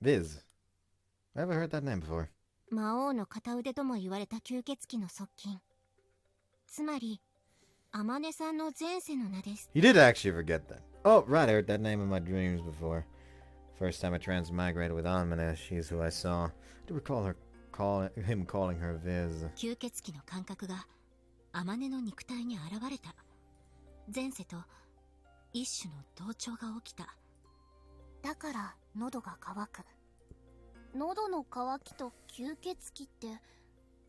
Viz. I ever heard that name before. 魔王の片腕とも言われた吸血鬼の側近。つまり、アマネさんの前世の名です。He did actually forget that. Oh, right, I heard that name in my dreams before. First time I transmigrated with Amane, she's who I saw. I do recall him calling her Viz. 吸血鬼の感覚がアマネの肉体に現れた。前世と一種の同調が起きた。だから喉が渇く。喉の渇きと吸血鬼って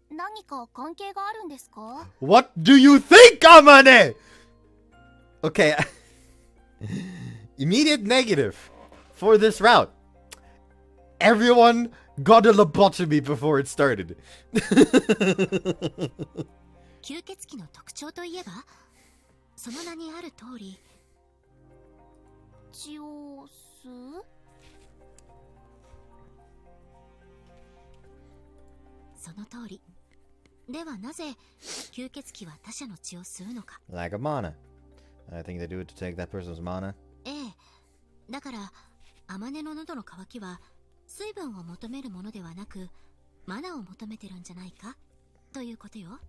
何か関係があるんですか？ What do you think, Amane? Okay. Immediate negative for this route. Everyone got a lobotomy before it started. 吸血鬼の特徴といえば、その名にある通り、血を吸う？その通り。ではなぜ吸血鬼は他者の血を吸うのか？ Like a mana. I think they do it to take that person's mana. ええ。だから、アマネの喉の渇きは水分を求めるものではなく、マナを求めてるんじゃないかということよ。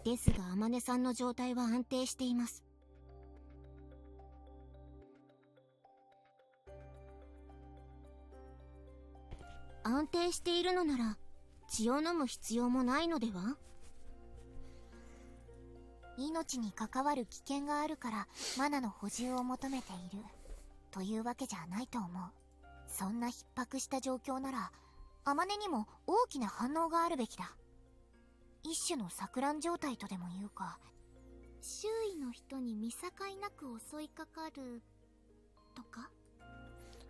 ですがアマネさんの状態は安定しています。安定しているのなら血を飲む必要もないのでは？命に関わる危険があるからマナの補充を求めているというわけじゃないと思う。そんな逼迫した状況ならアマネにも大きな反応があるべきだ。一種の錯乱状態とでも言うか、周囲の人に見境なく襲いかかるとか。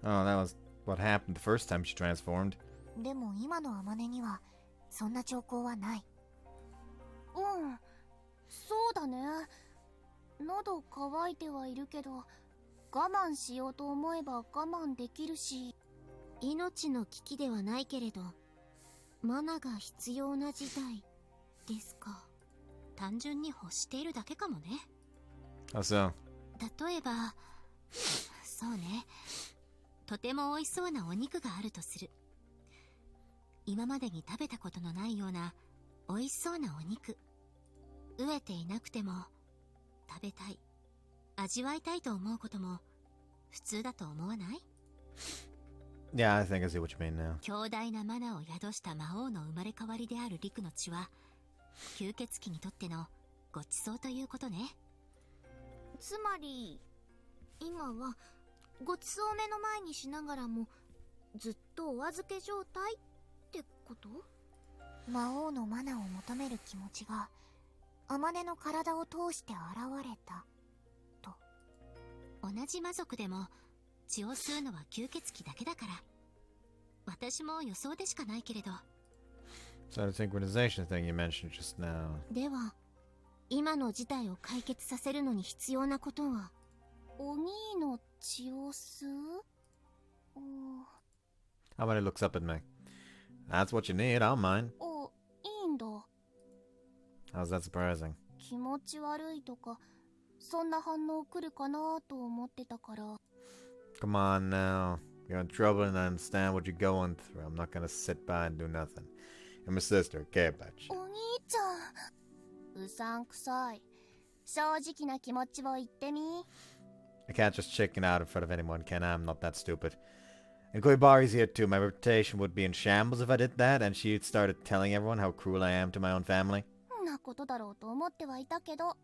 Oh, that was what happened the first time she transformed. でも今のアマネにはそんな兆候はない。そうだね。喉乾いてはいるけど我慢しようと思えば我慢できるし、命の危機ではないけれどマナが必要な時代ですか。単純に欲しているだけかもね。How so? 例えば、そうね。とても美味しそうなお肉があるとする。今までに食べたことのないような美味しそうなお肉。飢えていなくても食べたい、味わいたいと思うことも普通だと思わない？ Yeah, I think I see what you mean now. 強大なマナを宿した魔王の生まれ変わりである陸の血は吸血鬼にとってのごちそうということね。つまり今はごちそうを目の前にしながらもずっとお預け状態ってこと？魔王のマナを求める気持ちがアマネの体を通して現れたと。同じ魔族でも血を吸うのは吸血鬼だけだから。私も予想でしかないけれど。So the synchronization thing you mentioned just now. では今の事態を解決させるのに必要なことはお兄の血を吸う？ Amane looks up at me. That's what you need, I'll mind. いいんだ。 How's that surprising? 気持ち悪いとかそんな反応来るかなと思ってたから。 Come on now. You're in trouble and I understand what you're going through. I'm not gonna sit by and do nothing. I'm a sister, I care about you. お兄ちゃん、うさんくさい。正直な気持ちを言ってみ。 I can't just chicken out in front of anyone, can I? I'm not that stupid. And Koibari's here too. My reputation would be in shambles if I did that, and she started telling everyone how cruel I am to my own family. なことだろうと思ってはいたけど。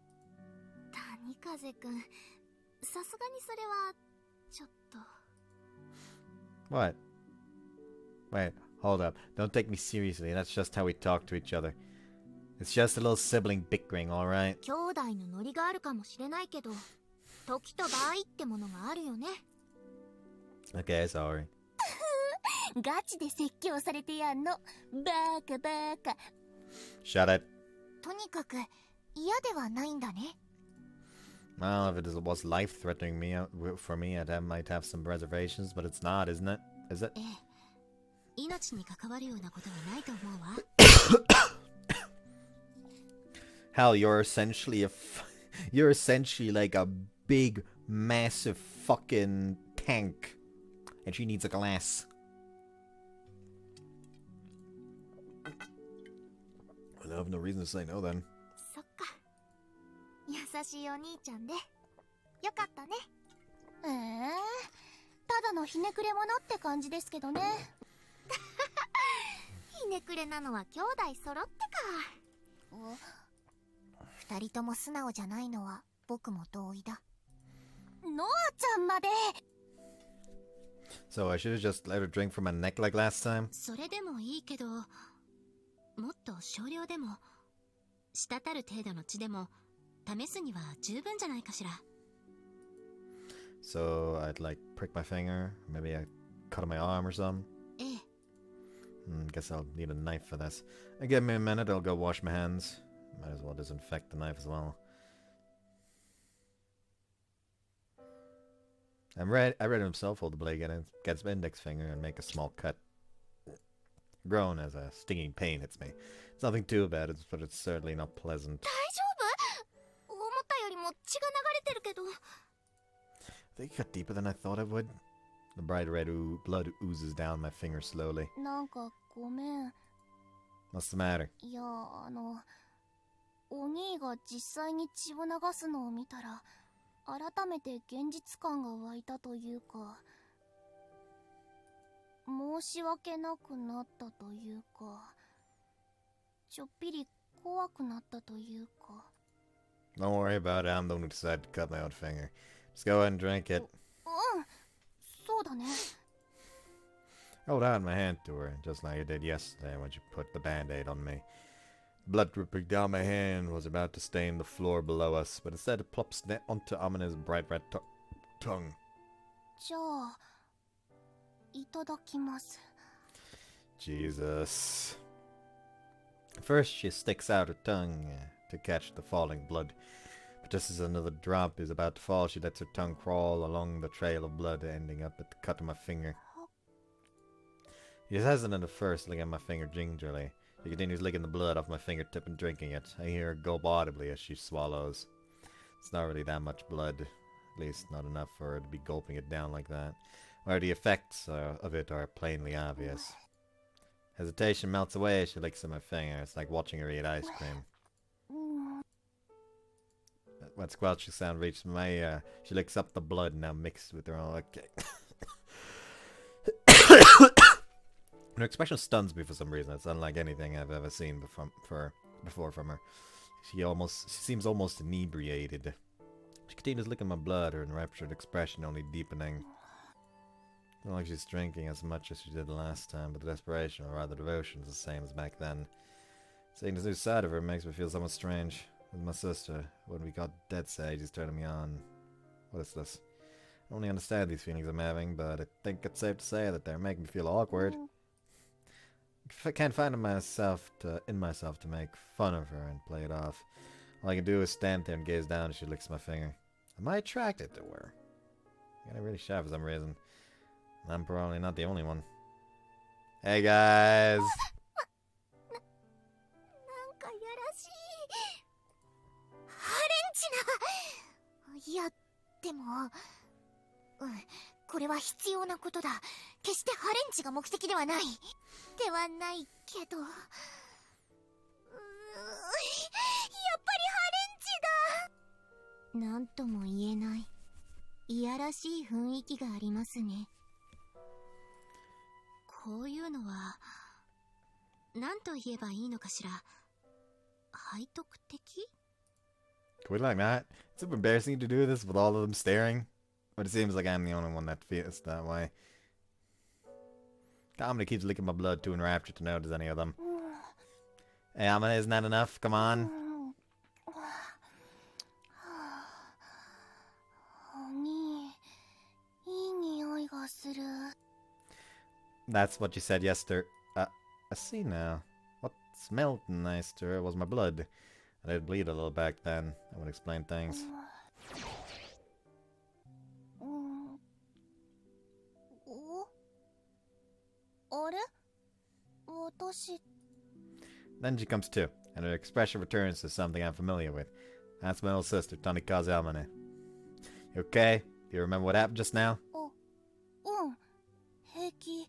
谷風くん、さすがにそれはちょっと。 What? Wait, hold up. Don't take me seriously. That's just how we talk to each other. It's just a little sibling bickering, alright? 兄弟のノリがあるかもしれないけど、時と場合ってものがあるよね。 Okay, sorry. ガチで説教されてやんの。バカバカ。 Shut it. とにかく嫌ではないんだね。Well, if it was life-threatening for me, might have some reservations, but it's not, isn't it? Is it? ええ、命に関わるようなことはないと思うわ。Hell, you're essentially you're essentially like a big, massive fucking tank, and she needs a glass. Well, I have no reason to say no then. そっか。優しいお兄ちゃんで。よかったね。ただのひねくれ者って感じですけどね。ひねくれなのは兄弟揃ってか。二人とも素直じゃないのは僕も同意だ。ノアちゃんまで。So I should have just let her drink from my neck like last time. それでもいいけど、もっと少量でも、滴る程度の血でも試すには十分じゃないかしら。So I'd like prick my finger, maybe I cut on my arm or something. ええ。Guess I'll need a knife for this. Give me a minute, I'll go wash my hands. Might as well disinfect the knife as well. I read himself hold the blade against my index finger and make a small cut. Groan as a stinging pain hits me. It's nothing too bad, but it's certainly not pleasant. 大丈夫？思ったよりも血が流れてるけど。I think it cut deeper than I thought it would. The bright red blood oozes down my finger slowly. なんかごめん。 What's the matter? いや、お兄が実際に血を流すのを見たら、改めて現実感が湧いたというか、申し訳なくなったというか、ちょっぴり怖くなったというか。Don't worry about it, I'm the one who decided to cut my own finger. Just go ahead and drink it. そうだね。Hold out my hand to her, just like you did yesterday when you put the band-aid on me. Blood dripping down my hand was about to stain the floor below us, but instead it plops onto Amane's bright red tongue. じゃあ、いただきます。 Jesus. First she sticks out her tongue to catch the falling blood. But just as another drop is about to fall, she lets her tongue crawl along the trail of blood, ending up at the cut of my finger. She's hesitant at first, looking at my finger gingerly. She continues licking the blood off my fingertip and drinking it. I hear her gulp audibly as she swallows. It's not really that much blood. At least not enough for her to be gulping it down like that. Or the effects of it are plainly obvious. Hesitation melts away as she licks at my finger. It's like watching her eat ice cream. When squelching sound reaches my ear, she licks up the blood now mixed with her own. Okay. Her expression stuns me for some reason. It's unlike anything I've ever seen before from her. She seems almost inebriated. She continues licking my blood, her enraptured expression only deepening. It's not like she's drinking as much as she did the last time, but the desperation, or rather devotion, is the same as back then. Seeing this new side of her makes me feel somewhat strange. With my sister, when we got dead sage, he's turning me on. What is this? I only understand these feelings I'm having, but I think it's safe to say that they're making me feel awkward. I can't find in myself to make fun of her and play it off. All I can do is stand there and gaze down as she licks my finger. Am I attracted to her? I'm getting really shy for some reason. I'm probably not the only one. Hey guys! なんかやらしい。ハレンチな。いや、でも、これは必要なことだ。決してハレンチが目的ではない。ではないけど。やっぱりハレンチだ。なんとも言えない。いやらしい雰囲気がありますね。こういうのは、何と言えばいいのかしら。背徳的? Can we like that? It's embarrassing to do this with all of them staring. But it seems like I'm the only one that feels that way. Amane keeps licking my blood too enraptured to notice any of them. Hey, Amane, isn't that enough? Come on. That's what you said yesterday. I see now. What smelled nice to her was my blood. I did bleed a little back then. That would explain things. し。 Then she comes to, and her expression returns to something I'm familiar with. That's my little sister, Tanikaze Amane. You okay? Do you remember what happened just now? うん、平気。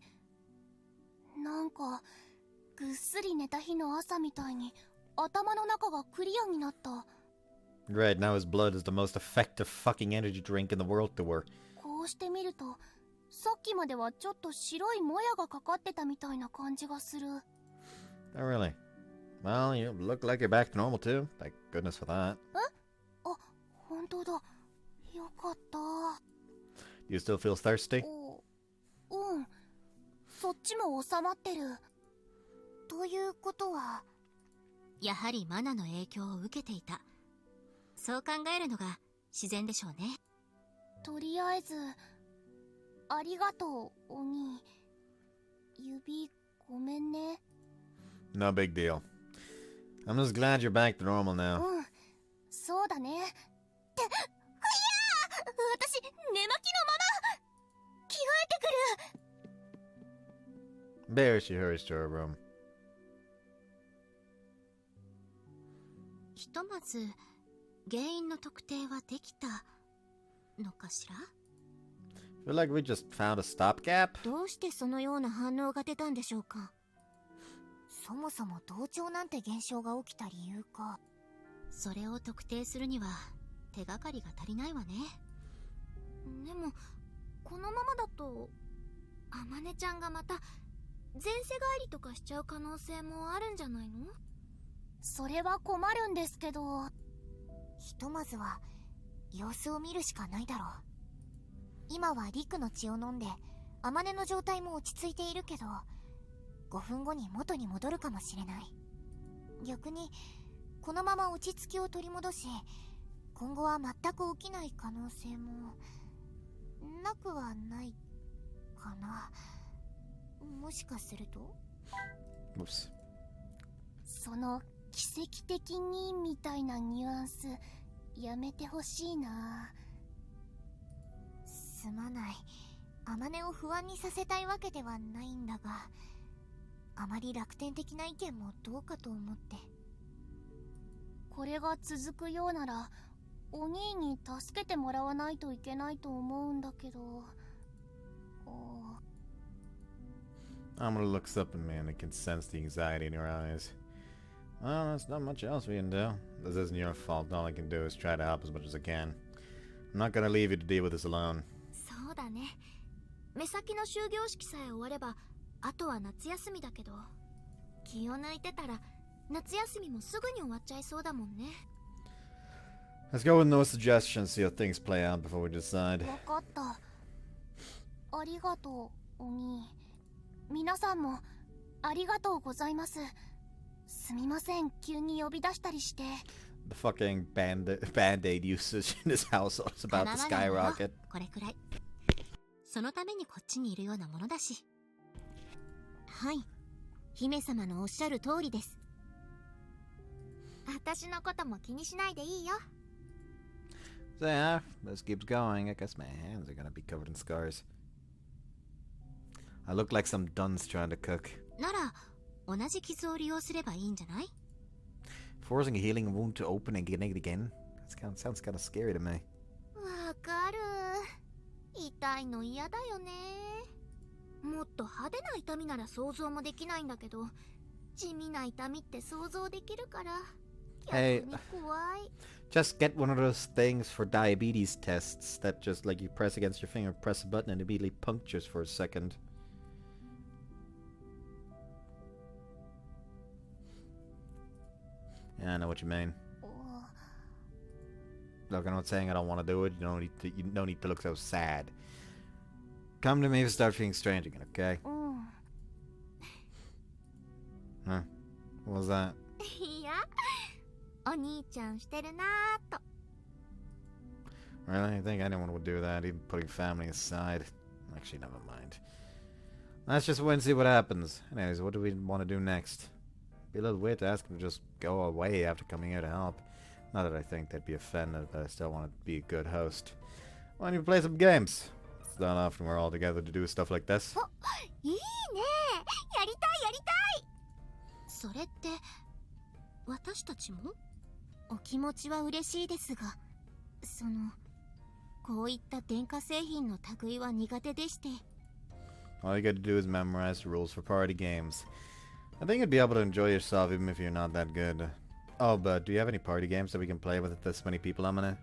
なんかぐっすり寝た日の朝みたいに頭の中がクリアになった。 Great, now his blood is the most effective fucking energy drink in the world to her. こうして見るとさっきまではちょっと白いもやがかかってたみたいな感じがする。 Oh, really? Well, you look like you're back to normal too. Thank goodness for that. あ、本当だ。よかった。 Do you still feel thirsty? うん。そっちも収まってる。ということは、やはりマナの影響を受けていた。そう考えるのが自然でしょうね。とりあえずありがとう、お兄。指ごめんね。 No big deal. I'm just glad you're back to normal now. うん、そうだね。って、ふやー、私、寝巻きのまま着替えてくる。 There she hurries to her room. ひとまず原因の特定はできたのかしら。 Feel like we just found a stopgap? どうしてそのような反応が出たんでしょうか。そもそも同調なんて現象が起きた理由か。それを特定するには手がかりが足りないわね。でもこのままだとあまねちゃんがまた前世返りとかしちゃう可能性もあるんじゃないの。それは困るんですけど、ひとまずは様子を見るしかないだろう。今はリクの血を飲んであまねの状態も落ち着いているけど、5分後に元に戻るかもしれない。逆にこのまま落ち着きを取り戻し、今後は全く起きない可能性もなくはないかな。もしかすると Oops. その奇跡的にみたいなニュアンスやめてほしいな。すまない。あまねを不安にさせたいわけではないんだが、あまり楽天的な意見もどうかと思って。これが続くようならお兄に助けてもらわないといけないと思うんだけど。Amanda looks up at me and I can sense the anxiety in her eyes. Well, there's not much else we can do. This isn't your fault. All I can do is try to help as much as I can. I'm not gonna leave you to deal with this alone. そうだね。目先の終業式さえ終わればあとは夏休みだけど、気を抜いてたら夏休みもすぐに終わっちゃいそうだもんね。 Let's go with no suggestions, see how things play out before we decide. わかった。ありがとう、お兄。皆さんもありがとうございます。すみません、急に呼び出したりして。 The fucking band-aid usage in this household is about to skyrocket. これくらい。そのためにこっちにいるようなものだし。はい、姫様のおっしゃる通りです。私のことも気にしないでいいよ。 So yeah, this keeps going. I guess my hands are gonna be covered in scars. I look like some dunce trying to cook. なら同じ傷を利用すればいいんじゃない？ Forcing a healing wound to open and getting it again? That sounds kind of scary to me. わかる。痛いの嫌だよね。もっと派手な痛みなら想像もできないんだけど、地味な痛みって想像できるから逆 Hey, に怖い。 just get one of those things for diabetes tests that just like you press against your finger, press a button and immediately punctures for a second. Yeah, I know what you mean. Look, I'm not saying I don't want to do it. You don't need to look so sad. Come to me if you start feeling strange again, okay? うん。 Huh? What was that? いや、お兄ちゃんしてるなーと。 Really? I think anyone would do that, even putting family aside. Actually, never mind. Let's just wait and see what happens. Anyways, what do we want to do next? Be a little weird to ask him to just go away after coming here to help. Not that I think they'd be offended, but I still want to be a good host. Why don't you play some games? It's not often we're all together to do stuff like this. いいね。やりたいやりたい。それって私たちも？お気持ちは嬉しいですが、こういった電化製品の類は苦手でして。All you gotta do is memorize the rules for party games. I think you'd be able to enjoy yourself even if you're not that good. Oh, but do you have any party games that we can play with this many people, Amane?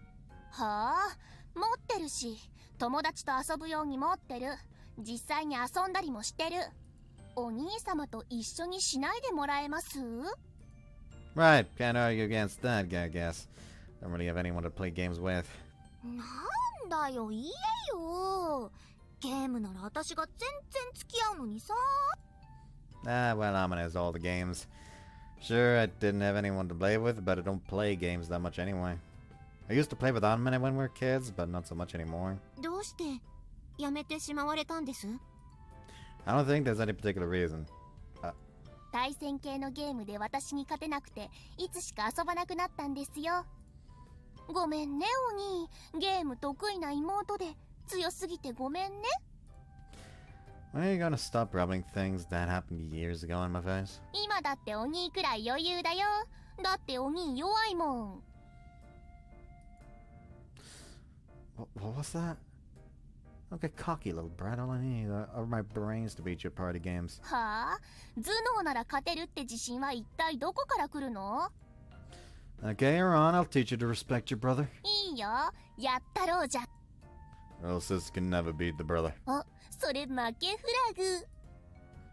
はあ、持ってるし、友達と遊ぶように持ってる。実際に遊んだりもしてる。お兄様と一緒にしないでもらえます？ Right, can't argue against that, I guess. Don't really have anyone to play games with. なんだよ、言えよ。ゲームなら私が全然付き合うのにさ。Ah, well, Amane has all the games. Sure, I didn't have anyone to play with, but I don't play games that much anyway. I used to play with Amane when we were kids, but not so much anymore. どうしてやめてしまわれたんです？ I don't think there's any particular reason. 対戦系のゲームで私に勝てなくて、いつしか遊ばなくなったんですよ。ごめんね、お兄。ゲーム得意な妹で強すぎてごめんね。When are you gonna stop rubbing things that happened years ago in my face? 今だってお兄くらい余裕だよ。だってお兄弱いもん。What was that? Don't get cocky, little brat. All I need are my brains to beat you at party games. はあ？頭脳なら勝てるって自信は一体どこから来るの？ Okay, you're on. I'll teach you to respect your brother. いいよ。やったろうじゃ。Little sis can never beat the brother. あ、それ負けフラグ。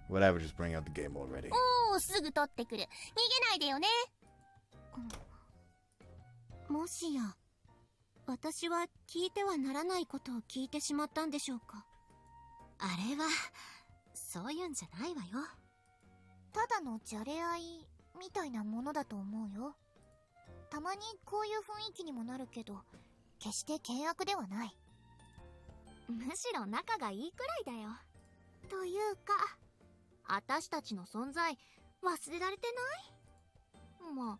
Whatever, just bring out the game already. おー、すぐ取ってくる。逃げないでよね。もしや、私は聞いてはならないことを聞いてしまったんでしょうか。あれはそういうんじゃないわよ。ただのじゃれ合いみたいなものだと思うよ。たまにこういう雰囲気にもなるけど、決して険悪ではない。むしろ仲がいいくらいだよ。というか、私たちの存在忘れられてない？まあ、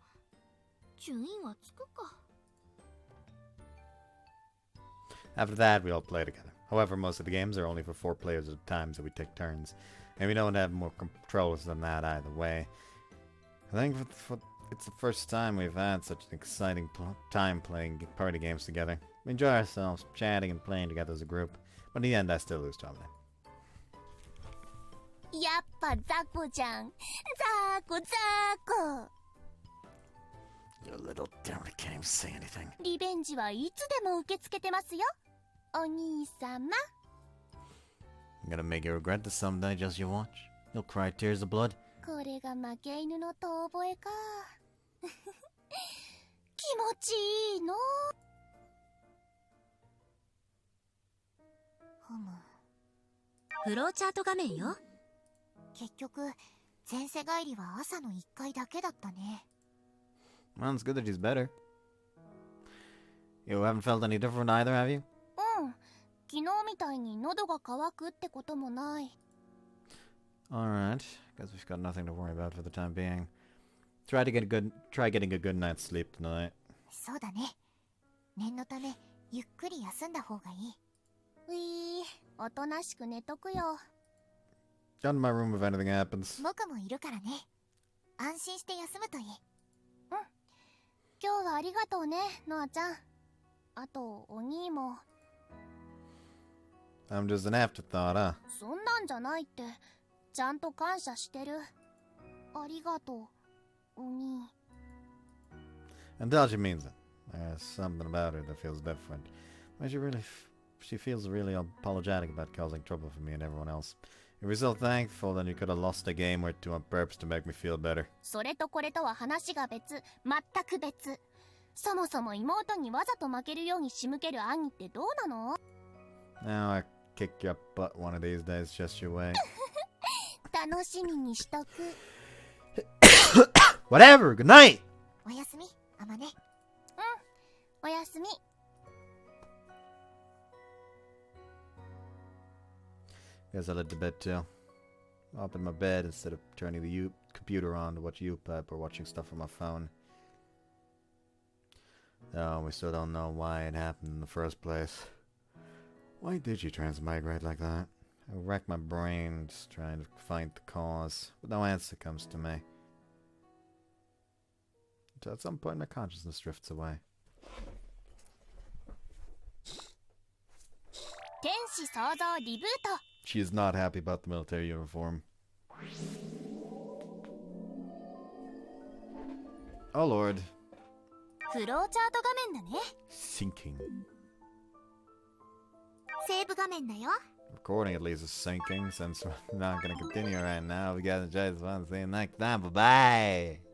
順位はつくか。After that, we all play together. However, most of the games are only for 4 players at a time, so we take turns. And we don't have more controls than that either way. I think it's the first time we've had such an exciting time playing party games together. We enjoy ourselves, chatting and playing together as a group. But in the end, I still lose to Amane. やっぱザコじゃん。ザコザコ。You little devil, can't even say anything. リベンジはいつでも受け付けてますよ。お兄様。I'm gonna make you regret this someday, just you watch. You'll cry tears of blood. これが負け犬の遠吠えか。気持ちいいの。フローチャート画面よ。結局、前世帰りは朝の1回だけだったね。Well, it's good that he's better. You haven't felt any different either, have you? うん。昨日みたいに喉が渇くってこともない。Alright, guess we've got nothing to worry about for the time being. Try getting a good night's sleep tonight. そうだね。念のため、ゆっくり休んだ方がいい。おとなしく寝とくよ。Go to my room if anything happens. 僕もいるからね。安心して休むといい。うん。今日はありがとうね、ノアちゃん。あと、お兄も。I'm just an afterthought, huh? そんなんじゃないって。ちゃんと感謝してる。ありがとう、お兄。Until she means it. There's something about her that feels different. But she feels really apologetic about causing trouble for me and everyone else. If you're so thankful, then you could have lost a game or two on purpose to make me feel better. それとこれとは話が別。全く別。そもそも妹にわざと負けるように仕向ける兄ってどうなの？ Now I kick your butt one of these days, just your way. 楽しみにしとく。Whatever, good night! おやすみ、あまね。うん、おやすみ。Guess I led to bed too. Up in my bed instead of turning the computer on to watch UPEP or watching stuff on my phone. Oh, we still don't know why it happened in the first place. Why did you transmigrate like that? I racked my brains trying to find the cause, but no answer comes to me. until at some point my consciousness drifts away. 天使創造リブート She is not happy about the military uniform. Oh lord. フローチャート画面だね Sinking. セーブ画面だよ。 Recording at least is sinking since we're not gonna continue right now. We gotta enjoy this one. See you next time. Bye bye.